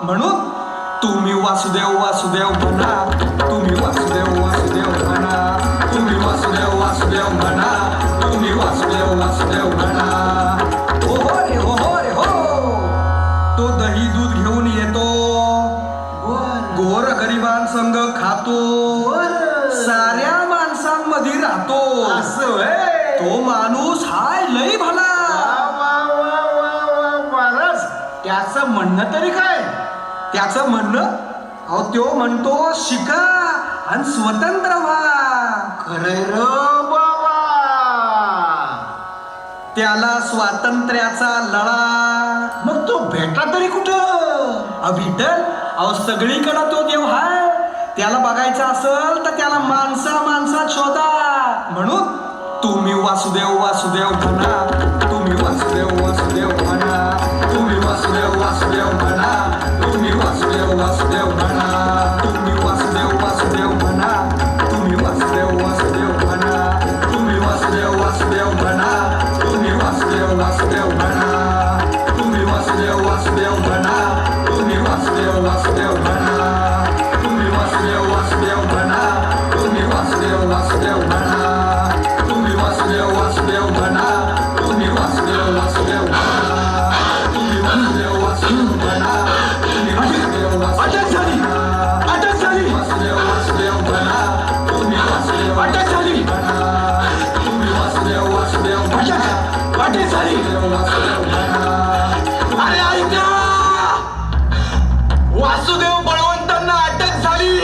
म्हणून तुम्ही वासुदेव वासुदेव म्हणा, तुम्ही वासुदेव वासुदेव म्हणा, तुम्ही वासुदेव वासुदेव म्हणा, तुम्ही वासुदेव वासुदेव म्हणा. हो हो रे हो हो रे हो. तो दही दूध घेऊन येतो, गोर गरिबांसंग खातो, साऱ्या माणसांमध्ये राहतो. तो माणूस हाय लई भला. त्याचं म्हणणं तरी काय? त्याचं म्हणणं, अहो तो म्हणतो शिका आणि स्वतंत्र व्हा. खरंय र बाबा. त्याला स्वातंत्र्याचा लढा. मग तो भेटला तरी कुठं? भेटल. अहो सगळीकडे तो देव हाय. त्याला बघायचं असेल तर त्याला माणसात शोधा. म्हणून तुम्ही वासुदेव वासुदेव म्हणा, तुम्ही वासुदेव वासुदेव म्हणा, तुम्ही वासुदेव वासुदेव म्हणा, तुम्ही वासुदेव वासुदेव म्हणा, तुम्ही वासुदेव वासुदेव म्हणा, तुम्ही वासुदेव वासुदेव म्हणा, तुम्ही वासुदेव वासुदेव म्हणा, तुम्ही वासुदेव वासुदेव म्हणा, तुम्ही वासुदेव वासुदेव म्हणा, तुम्ही वासुदेव वासुदेव म्हणा, तुम्ही वासुदेव वासुदेव म्हणा, तुम्ही वासुदेव वासुदेव म्हणा, तुम्ही वासुदेव वासुदेव म्हणा, तुम्ही वासुदेव वासुदेव म्हणा, तुम्ही वासुदेव वासुदेव म्हणा, तुम्ही वासुदेव वासुदेव म्हणा, अटक झाली. वासुदेव वासुदेव म्हणा, तुम्ही वासुदेव अटक झाली म्हणा, तुम्ही वासुदेव वासुदेव म्हणा, अटक झाली. वासुदेव म्हणा. अरे ऐका, वासुदेव बळवंतांना अटक झाली.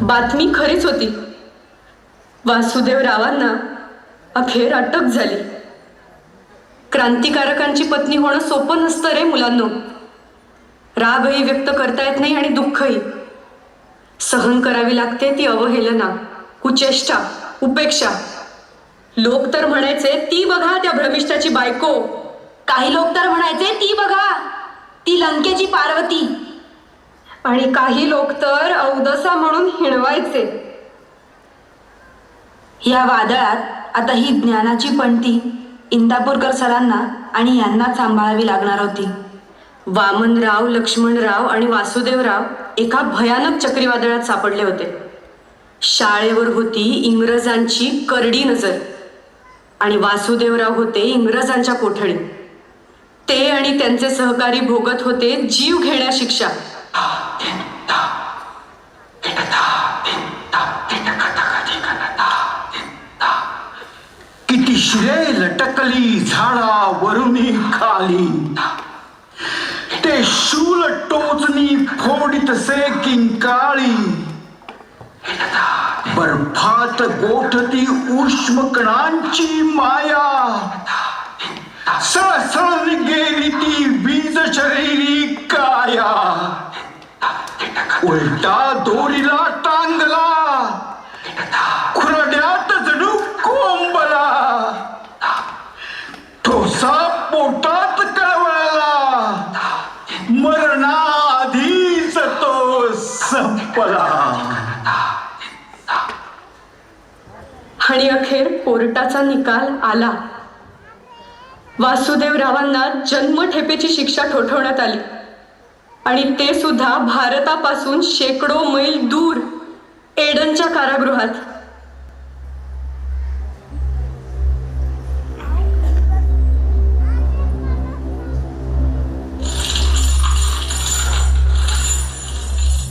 बातमी खरीच होती. वासुदेवरावांना अखेर अटक झाली. क्रांतिकारकांची पत्नी होणं सोपं नसतं रे मुलांनो. रागही व्यक्त करता येत नाही आणि दुःखही. सहन करावी लागते ती अवहेलना, कुचेष्टा, उपेक्षा. लोक तर म्हणायचे ती बघा त्या भ्रमिष्ठाची बायको. काही लोक तर म्हणायचे ती बघा ती लंकेची पार्वती. आणि काही लोक तर अवदसा म्हणून हिणवायचे. या वादळात आता ही ज्ञानाची पणती इंदापूरकर सरांना आणि यांना सांभाळावी लागणार होती. वामनराव, लक्ष्मणराव आणि वासुदेवराव एका भयानक चक्रीवादळात सापडले होते. शाळेवर होती इंग्रजांची करडी नजर आणि वासुदेवराव होते इंग्रजांच्या कोठडीत. ते आणि त्यांचे सहकारी भोगत होते जीव घेण्या शिक्षा. किती शिरे लटकली झाडावरुनी खाली, ते शूल टोचनी फोडितसे किंकाळी. बर्फात गोठती उष्म कणांची माया, सळसळ गेली ती वीज शरीरी काया. उलटा दोरीला टांगला, खुरड्यात जणू कोंबला. ठोसा पोटात कळवळला, मरणाआधीच तो संपला. आणि अखेर कोर्टाचा निकाल आला. वासुदेवरावांना जन्मठेपेची शिक्षा ठोठावण्यात आली आणि ते सुद्धा भारतापासून शेकडो मैल दूर एडनच्या कारागृहात.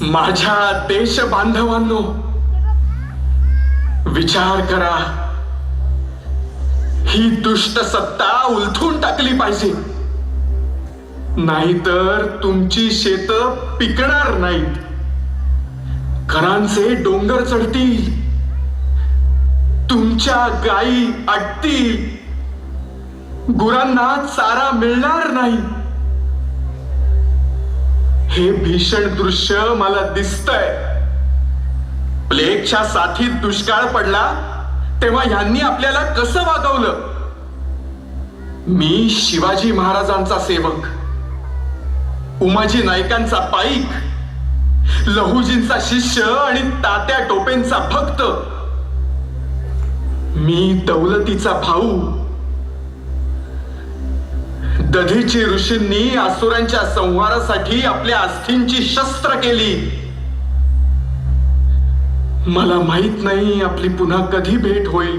माझ्या देश बांधवांनो, विचार करा. ही दुष्ट सत्ता उलथून टाकली पाहिजे, नाहीतर तुमची शेत पिकणार नाहीत. घरांचे डोंगर चढतील, तुमच्या गायी आटतील, गुरांना चारा मिळणार नाही. हे भीषण दृश्य मला दिसतंय. प्लेगच्या साथीत दुष्काळ पडला तेव्हा ह्यांनी आपल्याला कसं वागवलं. मी शिवाजी महाराजांचा सेवक, उमाजी नाईकांचा पाईक, लहुजींचा शिष्य आणि तात्या टोपेंचा भक्त. मी दौलतीचा भाऊ. दधीची ऋषींनी असुरांच्या संहारासाठी आपल्या अस्थींची शस्त्र केली. मला माहित नाही आपली पुन्हा कधी भेट होईल,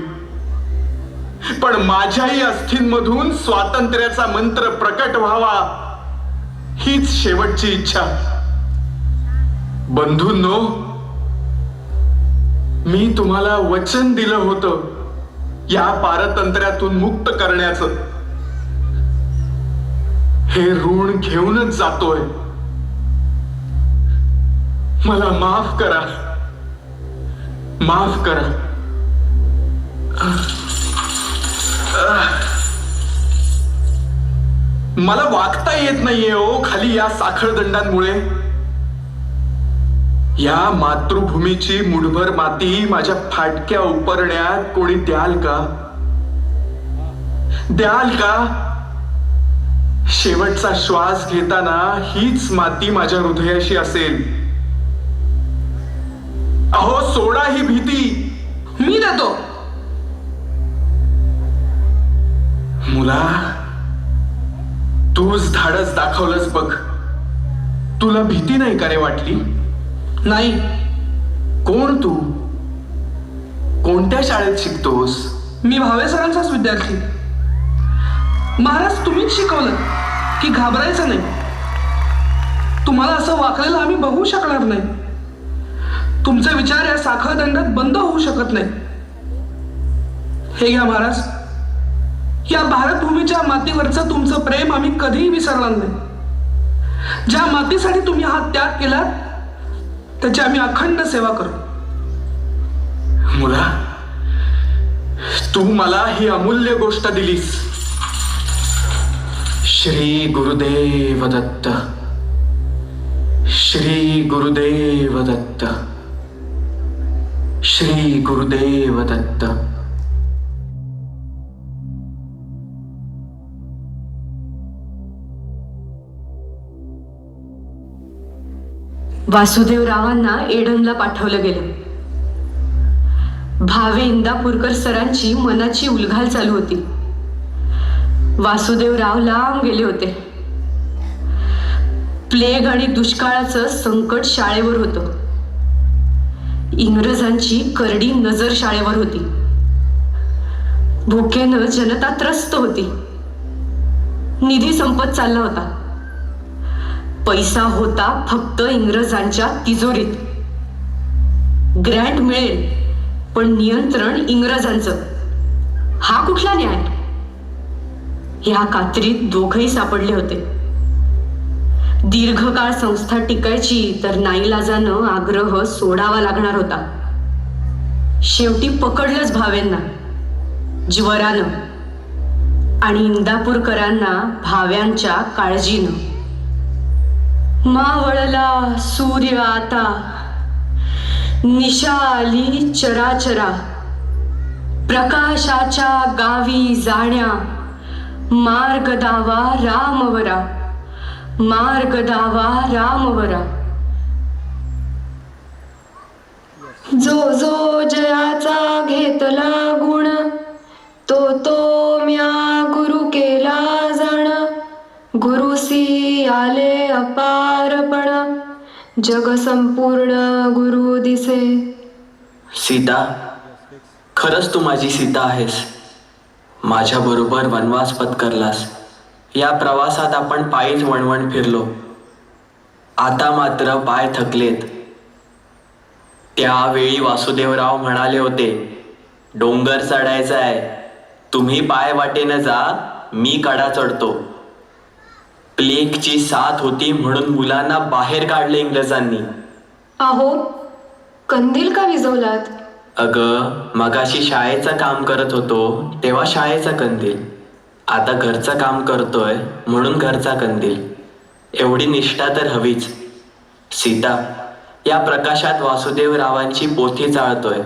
पण माझ्याही अस्थींमधून स्वातंत्र्याचा मंत्र प्रकट व्हावा हीच शेवटची इच्छा. बंधूंनो, मी तुम्हाला वचन दिलं होतं या पारतंत्र्यातून मुक्त करण्याचं. हे ऋण घेऊनच जातोय. मला माफ करा, माफ करा. मला वागता येत नाहीये ओ खाली या साखळदंडांमुळे. या मातृभूमीची मुठभर माती माझ्या फाटक्या उपरण्यात कोणी द्याल का? द्याल का? शेवटचा श्वास घेताना हीच माती माझ्या हृदयाशी असेल. अहो, सोडा ही भीती. मी देतो. मुला, तूच धाडस दाखवलंस बघ. तुला भीती नाही का रे वाटली? नाही. कोण तू? कोणत्या शाळेत शिकतोस? मी भावे सरांचाच विद्यार्थी. महाराज, तुम्हीच शिकवलं की घाबरायचं नाही. तुम्हाला असं वाकलेलं आम्ही बघू शकणार नाही. तुमचे विचार या साखळदंडात बंद होऊ शकत नाही. हे घ्या महाराज, या भारतभूमीच्या मातीवरचं तुमचं प्रेम आम्ही कधीही विसरणार नाही. ज्या मातीसाठी तुम्ही हा त्याग केला त्याची आम्ही अखंड सेवा करू. मुला, तू मला ही अमूल्य गोष्ट दिलीस. श्री गुरुदेव दत्त. श्री गुरुदेव दत्त. श्री गुरुदेव दत्त. वासुदेवरावांना एडनला पाठवलं गेलं. भावे इंदापूरकर सरांची मनाची उलघाल चालू होती. वासुदेवराव लांब गेले होते. प्लेग आणि दुष्काळाचं संकट शाळेवर होतं. इंग्रजांची करडी नजर शाळेवर होती. भुकेनं जनता त्रस्त होती. निधी संपत चालला होता. पैसा होता फक्त इंग्रजांच्या तिजोरीत. ग्रँट मिळेल पण नियंत्रण इंग्रजांचं. हा कुठला न्याय? ह्या कात्रीत दोघंही सापडले होते. दीर्घकाळ संस्था टिकायची तर नाईलाजानं आग्रह सोडावा लागणार होता. शेवटी पकडलंच भावेंना ज्वरानं आणि इंदापूरकरांना भाव्यांच्या काळजीनं. मावळला सूर्य आता, निशा आली चराचरा. प्रकाशाच्या गावी जाण्या, मार्ग दावा रामवरा, मार्ग दावा रामवरा. जो जो जयाचा घेतला गुण, तो तो म्या गुरु केला जाण. गुरुसी आले अपारपण, जग संपूर्ण गुरु दिसे. सीता, खरंच तू माझी सीता आहेस. माझ्या बरोबर वनवास पत्करलास. या प्रवासात आपण पायीच वणवण फिरलो. आता मात्र पाय थकलेत. त्यावेळी वासुदेवराव म्हणाले होते, डोंगर चढायचा आहे, तुम्ही पाय वाटेनं जा, मी कडा चढतो. प्लेगची साथ होती म्हणून मुलांना बाहेर काढले इंग्रजांनी. अहो, कंदील का विझवलात? अगं, मगाशी शाळेचं काम करत होतो तेव्हा शाळेचा कंदील. आता घरचं काम करतोय म्हणून घरचा कंदील. एवढी निष्ठा तर हवीच. सीता, या प्रकाशात वासुदेवरावांची पोथी चाळतोय.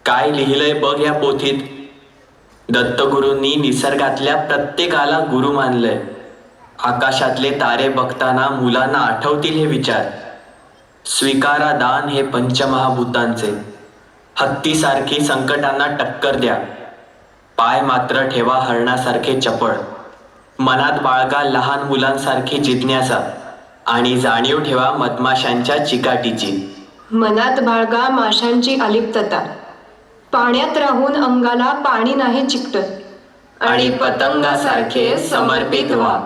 काय लिहिलंय बघ या पोथीत. दत्तगुरूंनी निसर्गातल्या प्रत्येकाला गुरु मानलंय. आकाशातले तारे बघताना मुलांना आठवतील हे विचार. स्वीकारा दान हे पंचमहाभूतांचे. हत्तीसारखी संकटांना टक्कर द्या. पाय मात्र ठेवा हरणासारखे चपळ. मनात बाळगा लहान मुलांसारखी जिज्ञासा आणि जाणीव ठेवा मधमाशांच्या चिकाटीची. मनात बाळगा माशांची अलिप्तता. पाण्यात राहून अंगाला पाणी नाही चिकटत आणि पतंगासारखे समर्पित व्हा.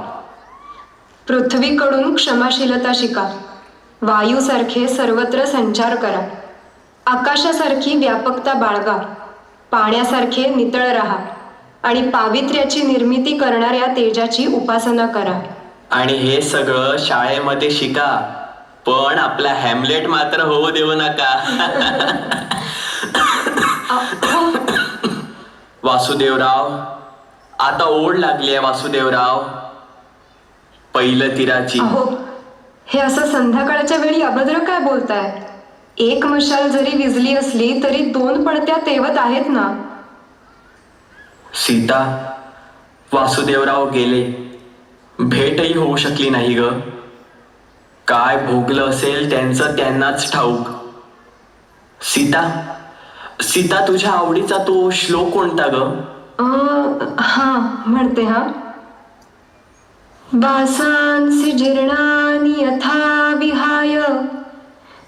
पृथ्वीकडून क्षमाशीलता शिका. वायूसारखे सर्वत्र संचार करा. आकाशासारखी व्यापकता बाळगा. पाण्यासारखे नितळ राहा आणि पावित्र्याची निर्मिती करणाऱ्या तेजाची उपासना करा. आणि हे सगळं शाळेमध्ये शिका, पण आपला हॅमलेट मात्र होऊ देऊ नका. वासुदेवराव, आता ओढ लागली आहे वासुदेवराव. पहिलं तीराची. अहो, हे असं संध्याकाळच्या वेळी अभद्र काय बोलताय? एक मशाल जरी विजली असली तरी 2 पणत्या तेवत आहेत ना. सीता, वासुदेवराव गेले. भेटही होऊ शकली नाही ग. काय भोगलं असेल त्यांचं त्यांनाच ठाऊक. सीता, सीता, तुझ्या आवडीचा तो श्लोक कोणता ग? हा, म्हणते हा. वासांसि जीर्णानि यथा विहाय,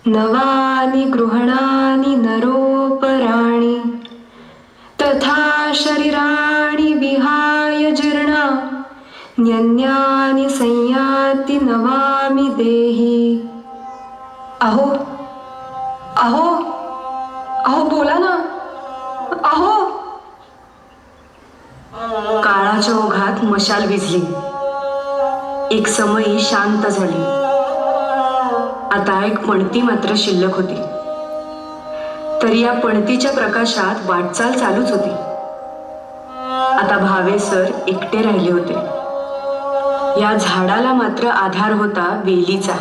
नवानि गृह्णानि नरोपराणि. तथा शरीराणि विहाय जीर्णा, न्यन्यानि संयाति नवामि देहि. अहो, अहो, अहो, बोला ना. अहो. काळाच्या ओघात मशाल विझली. एक समयी शांत झाली. आता एक पणती मात्र शिल्लक होती. तरी या पणतीच्या प्रकाशात वाटचाल चालूच होती. आता भावे सर एकटे राहिले होते. या झाडाला मात्र आधार होता वेलीचा.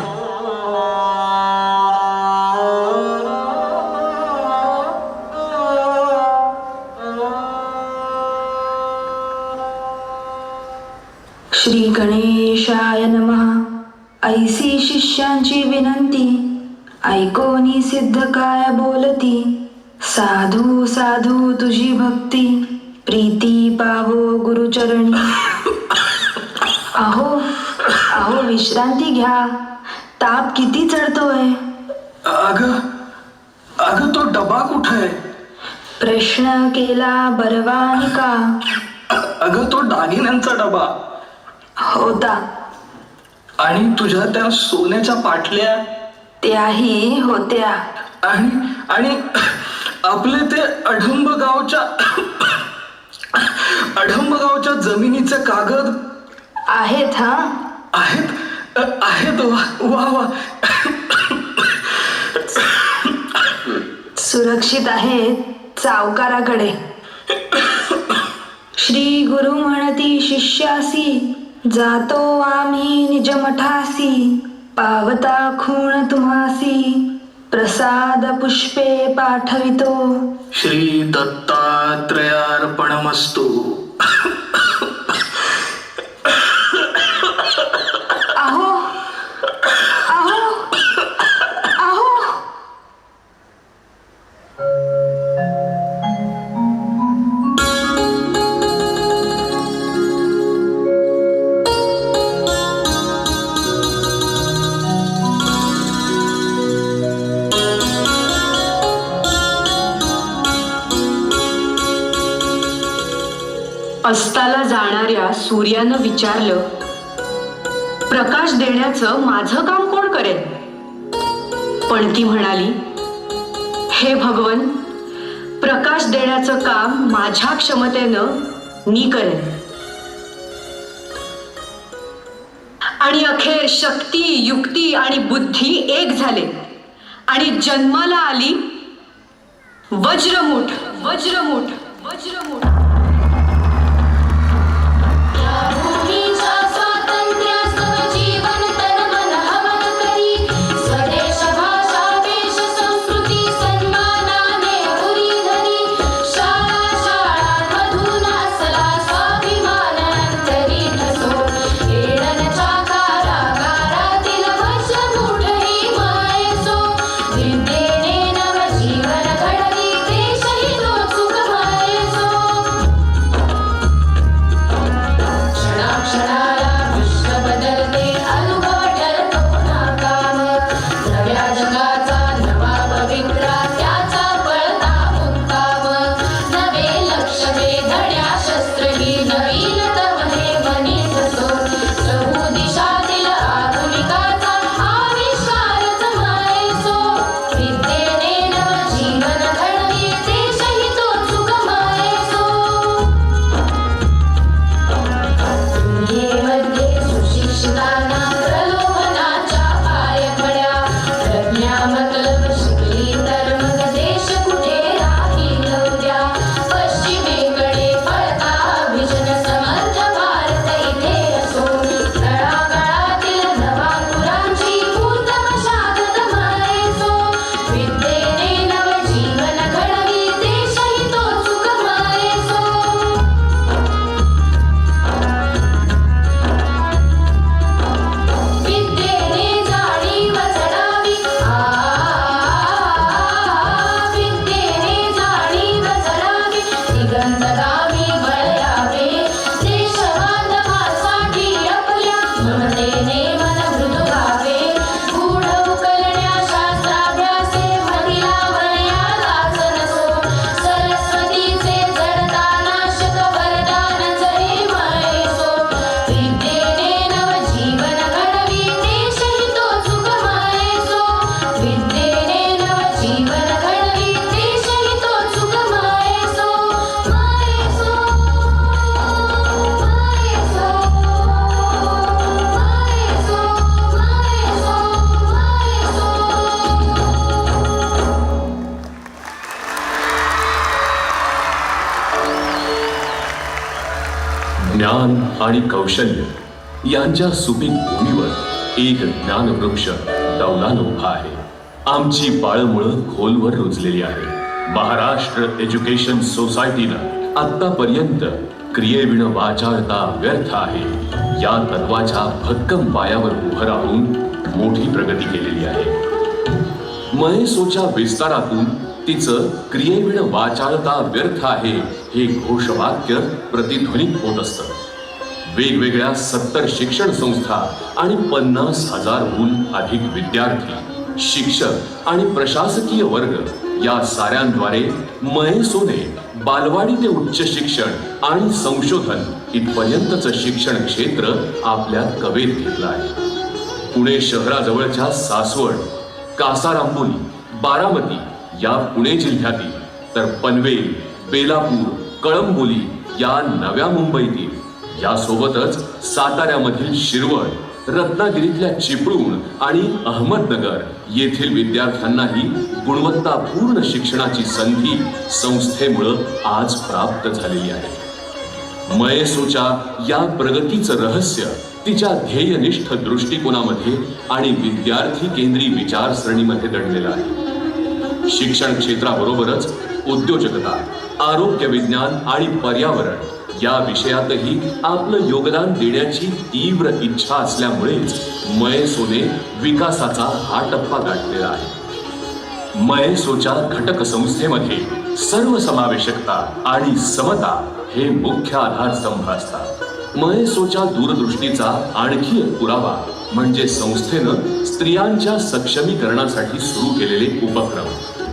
श्री गणेशाय नमः. ऐसी शिष्यांची विनंती, ऐकोनी सिद्ध काय बोलती, साधू साधू तुझी भक्ती, प्रीती पावो गुरुचरणी. अहो अहो विश्रांती घ्या, ताप किती चढतोय. अगं तो डबा कुठे आहे? प्रश्न केला बरवानी का. अगं तो दागिन्यांचा डबा होता. आणि तुझ्या त्या सोन्याच्या पाटल्या त्याही होत्या. आणि आपले ते अढंबगावच्या जमिनीचे कागद आहेत. हा आहेत वा वा. सुरक्षित आहेत सावकाराकडे. श्री गुरु म्हणती शिष्यासी, जातो आम्ही निजमठासी, पावता खूण तुम्हासी, प्रसाद पुष्पे पाठवितो. श्री दत्तात्रयार्पणमस्तु. अहो अहो अहो अस्ताला जाणाऱ्या सूर्यानं विचारलं, प्रकाश देण्याचं माझं काम कोण करेल. पण ती म्हणाली, हे भगवन, प्रकाश देण्याचं काम माझ्या क्षमतेनं मी करेन. आणि अखेर शक्ती, युक्ती आणि बुद्धी एक झाले आणि जन्माला आली वज्रमुठ. वज्रमुठ वज्रमुठ. ज्ञान आणि कौशल्य यांच्या सुपीक भूमीवर एक ज्ञानवृक्ष डौलान उभा आहे. आमची बाळमुळं खोलवर रुजलेली आहे. महाराष्ट्र एज्युकेशन सोसायटीनं आतापर्यंत क्रियेविण वाचाळता व्यर्थ आहे या तत्वाच्या भक्कम पायावर उभं राहून मोठी प्रगती केलेली आहे. महेसोच्या विस्तारातून तिचं क्रियेविण वाचाळता व्यर्थ आहे हे घोषवाक्य प्रतिध्वनित होत असतं. वेगवेगळ्या 70 शिक्षण संस्था आणि 50,000हून अधिक विद्यार्थी, शिक्षक आणि प्रशासकीय वर्ग या साऱ्यांद्वारे महेसोने बालवाडी ते उच्च शिक्षण आणि संशोधन इथपर्यंतचं शिक्षण क्षेत्र आपल्या कवेत घेतलं आहे. पुणे शहराजवळच्या सासवड, कासारांबोली, बारामती या पुणे जिल्ह्यातील, तर पनवेल, बेलापूर, कळंबोली या नव्या मुंबईतील, यासोबतच साताऱ्यामधील शिरवळ, रत्नागिरीतल्या चिपळूण आणि अहमदनगर येथील विद्यार्थ्यांनाही गुणवत्तापूर्ण शिक्षणाची संधी संस्थेमुळे आज प्राप्त झालेली आहे. महेसोच्या या प्रगतीचं रहस्य तिच्या ध्येयनिष्ठ दृष्टिकोनामध्ये आणि विद्यार्थी केंद्री विचारसरणीमध्ये दडलेलं आहे. शिक्षण क्षेत्राबरोबरच उद्योजकता, आरोग्य विज्ञान आणि पर्यावरण या विषयातही आपलं योगदान देण्याची तीव्र इच्छा असल्यामुळेच महेसोने विकासाचा हा टप्पा गाठलेला आहे. महेसोच्या घटक संस्थेमध्ये सर्वसमावेशकता आणि समता हे मुख्य आधारस्तंभ असतात. महेसोच्या दूरदृष्टीचा आणखी एक पुरावा म्हणजे संस्थेनं स्त्रियांच्या सक्षमीकरणासाठी सुरू केलेले उपक्रम.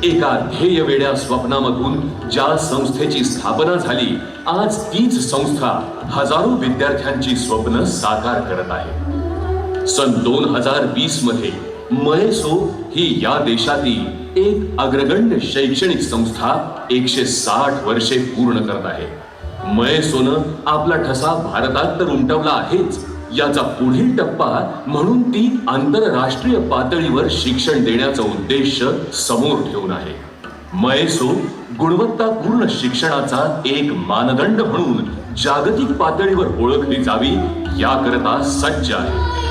एका ध्येयवेड्या स्वप्नामधून ज्या संस्थेची स्थापना झाली, आज तीच संस्था हजारो विद्यार्थ्यांची स्वप्न साकार करत आहे. सन 2020 मध्ये महेसो ही या देशातील एक अग्रगण्य शैक्षणिक संस्था 160 वर्षे पूर्ण करत आहे. महेसोनं आपला ठसा भारतात तर उमटवला आहेच, याचा पुढील टप्पा म्हणून ती आंतरराष्ट्रीय पातळीवर शिक्षण देण्याचा उद्देश समोर ठेवून आहे. महेसो गुणवत्तापूर्ण शिक्षणाचा एक मानदंड म्हणून जागतिक पातळीवर ओळखली जावी याकरता सज्ज आहे.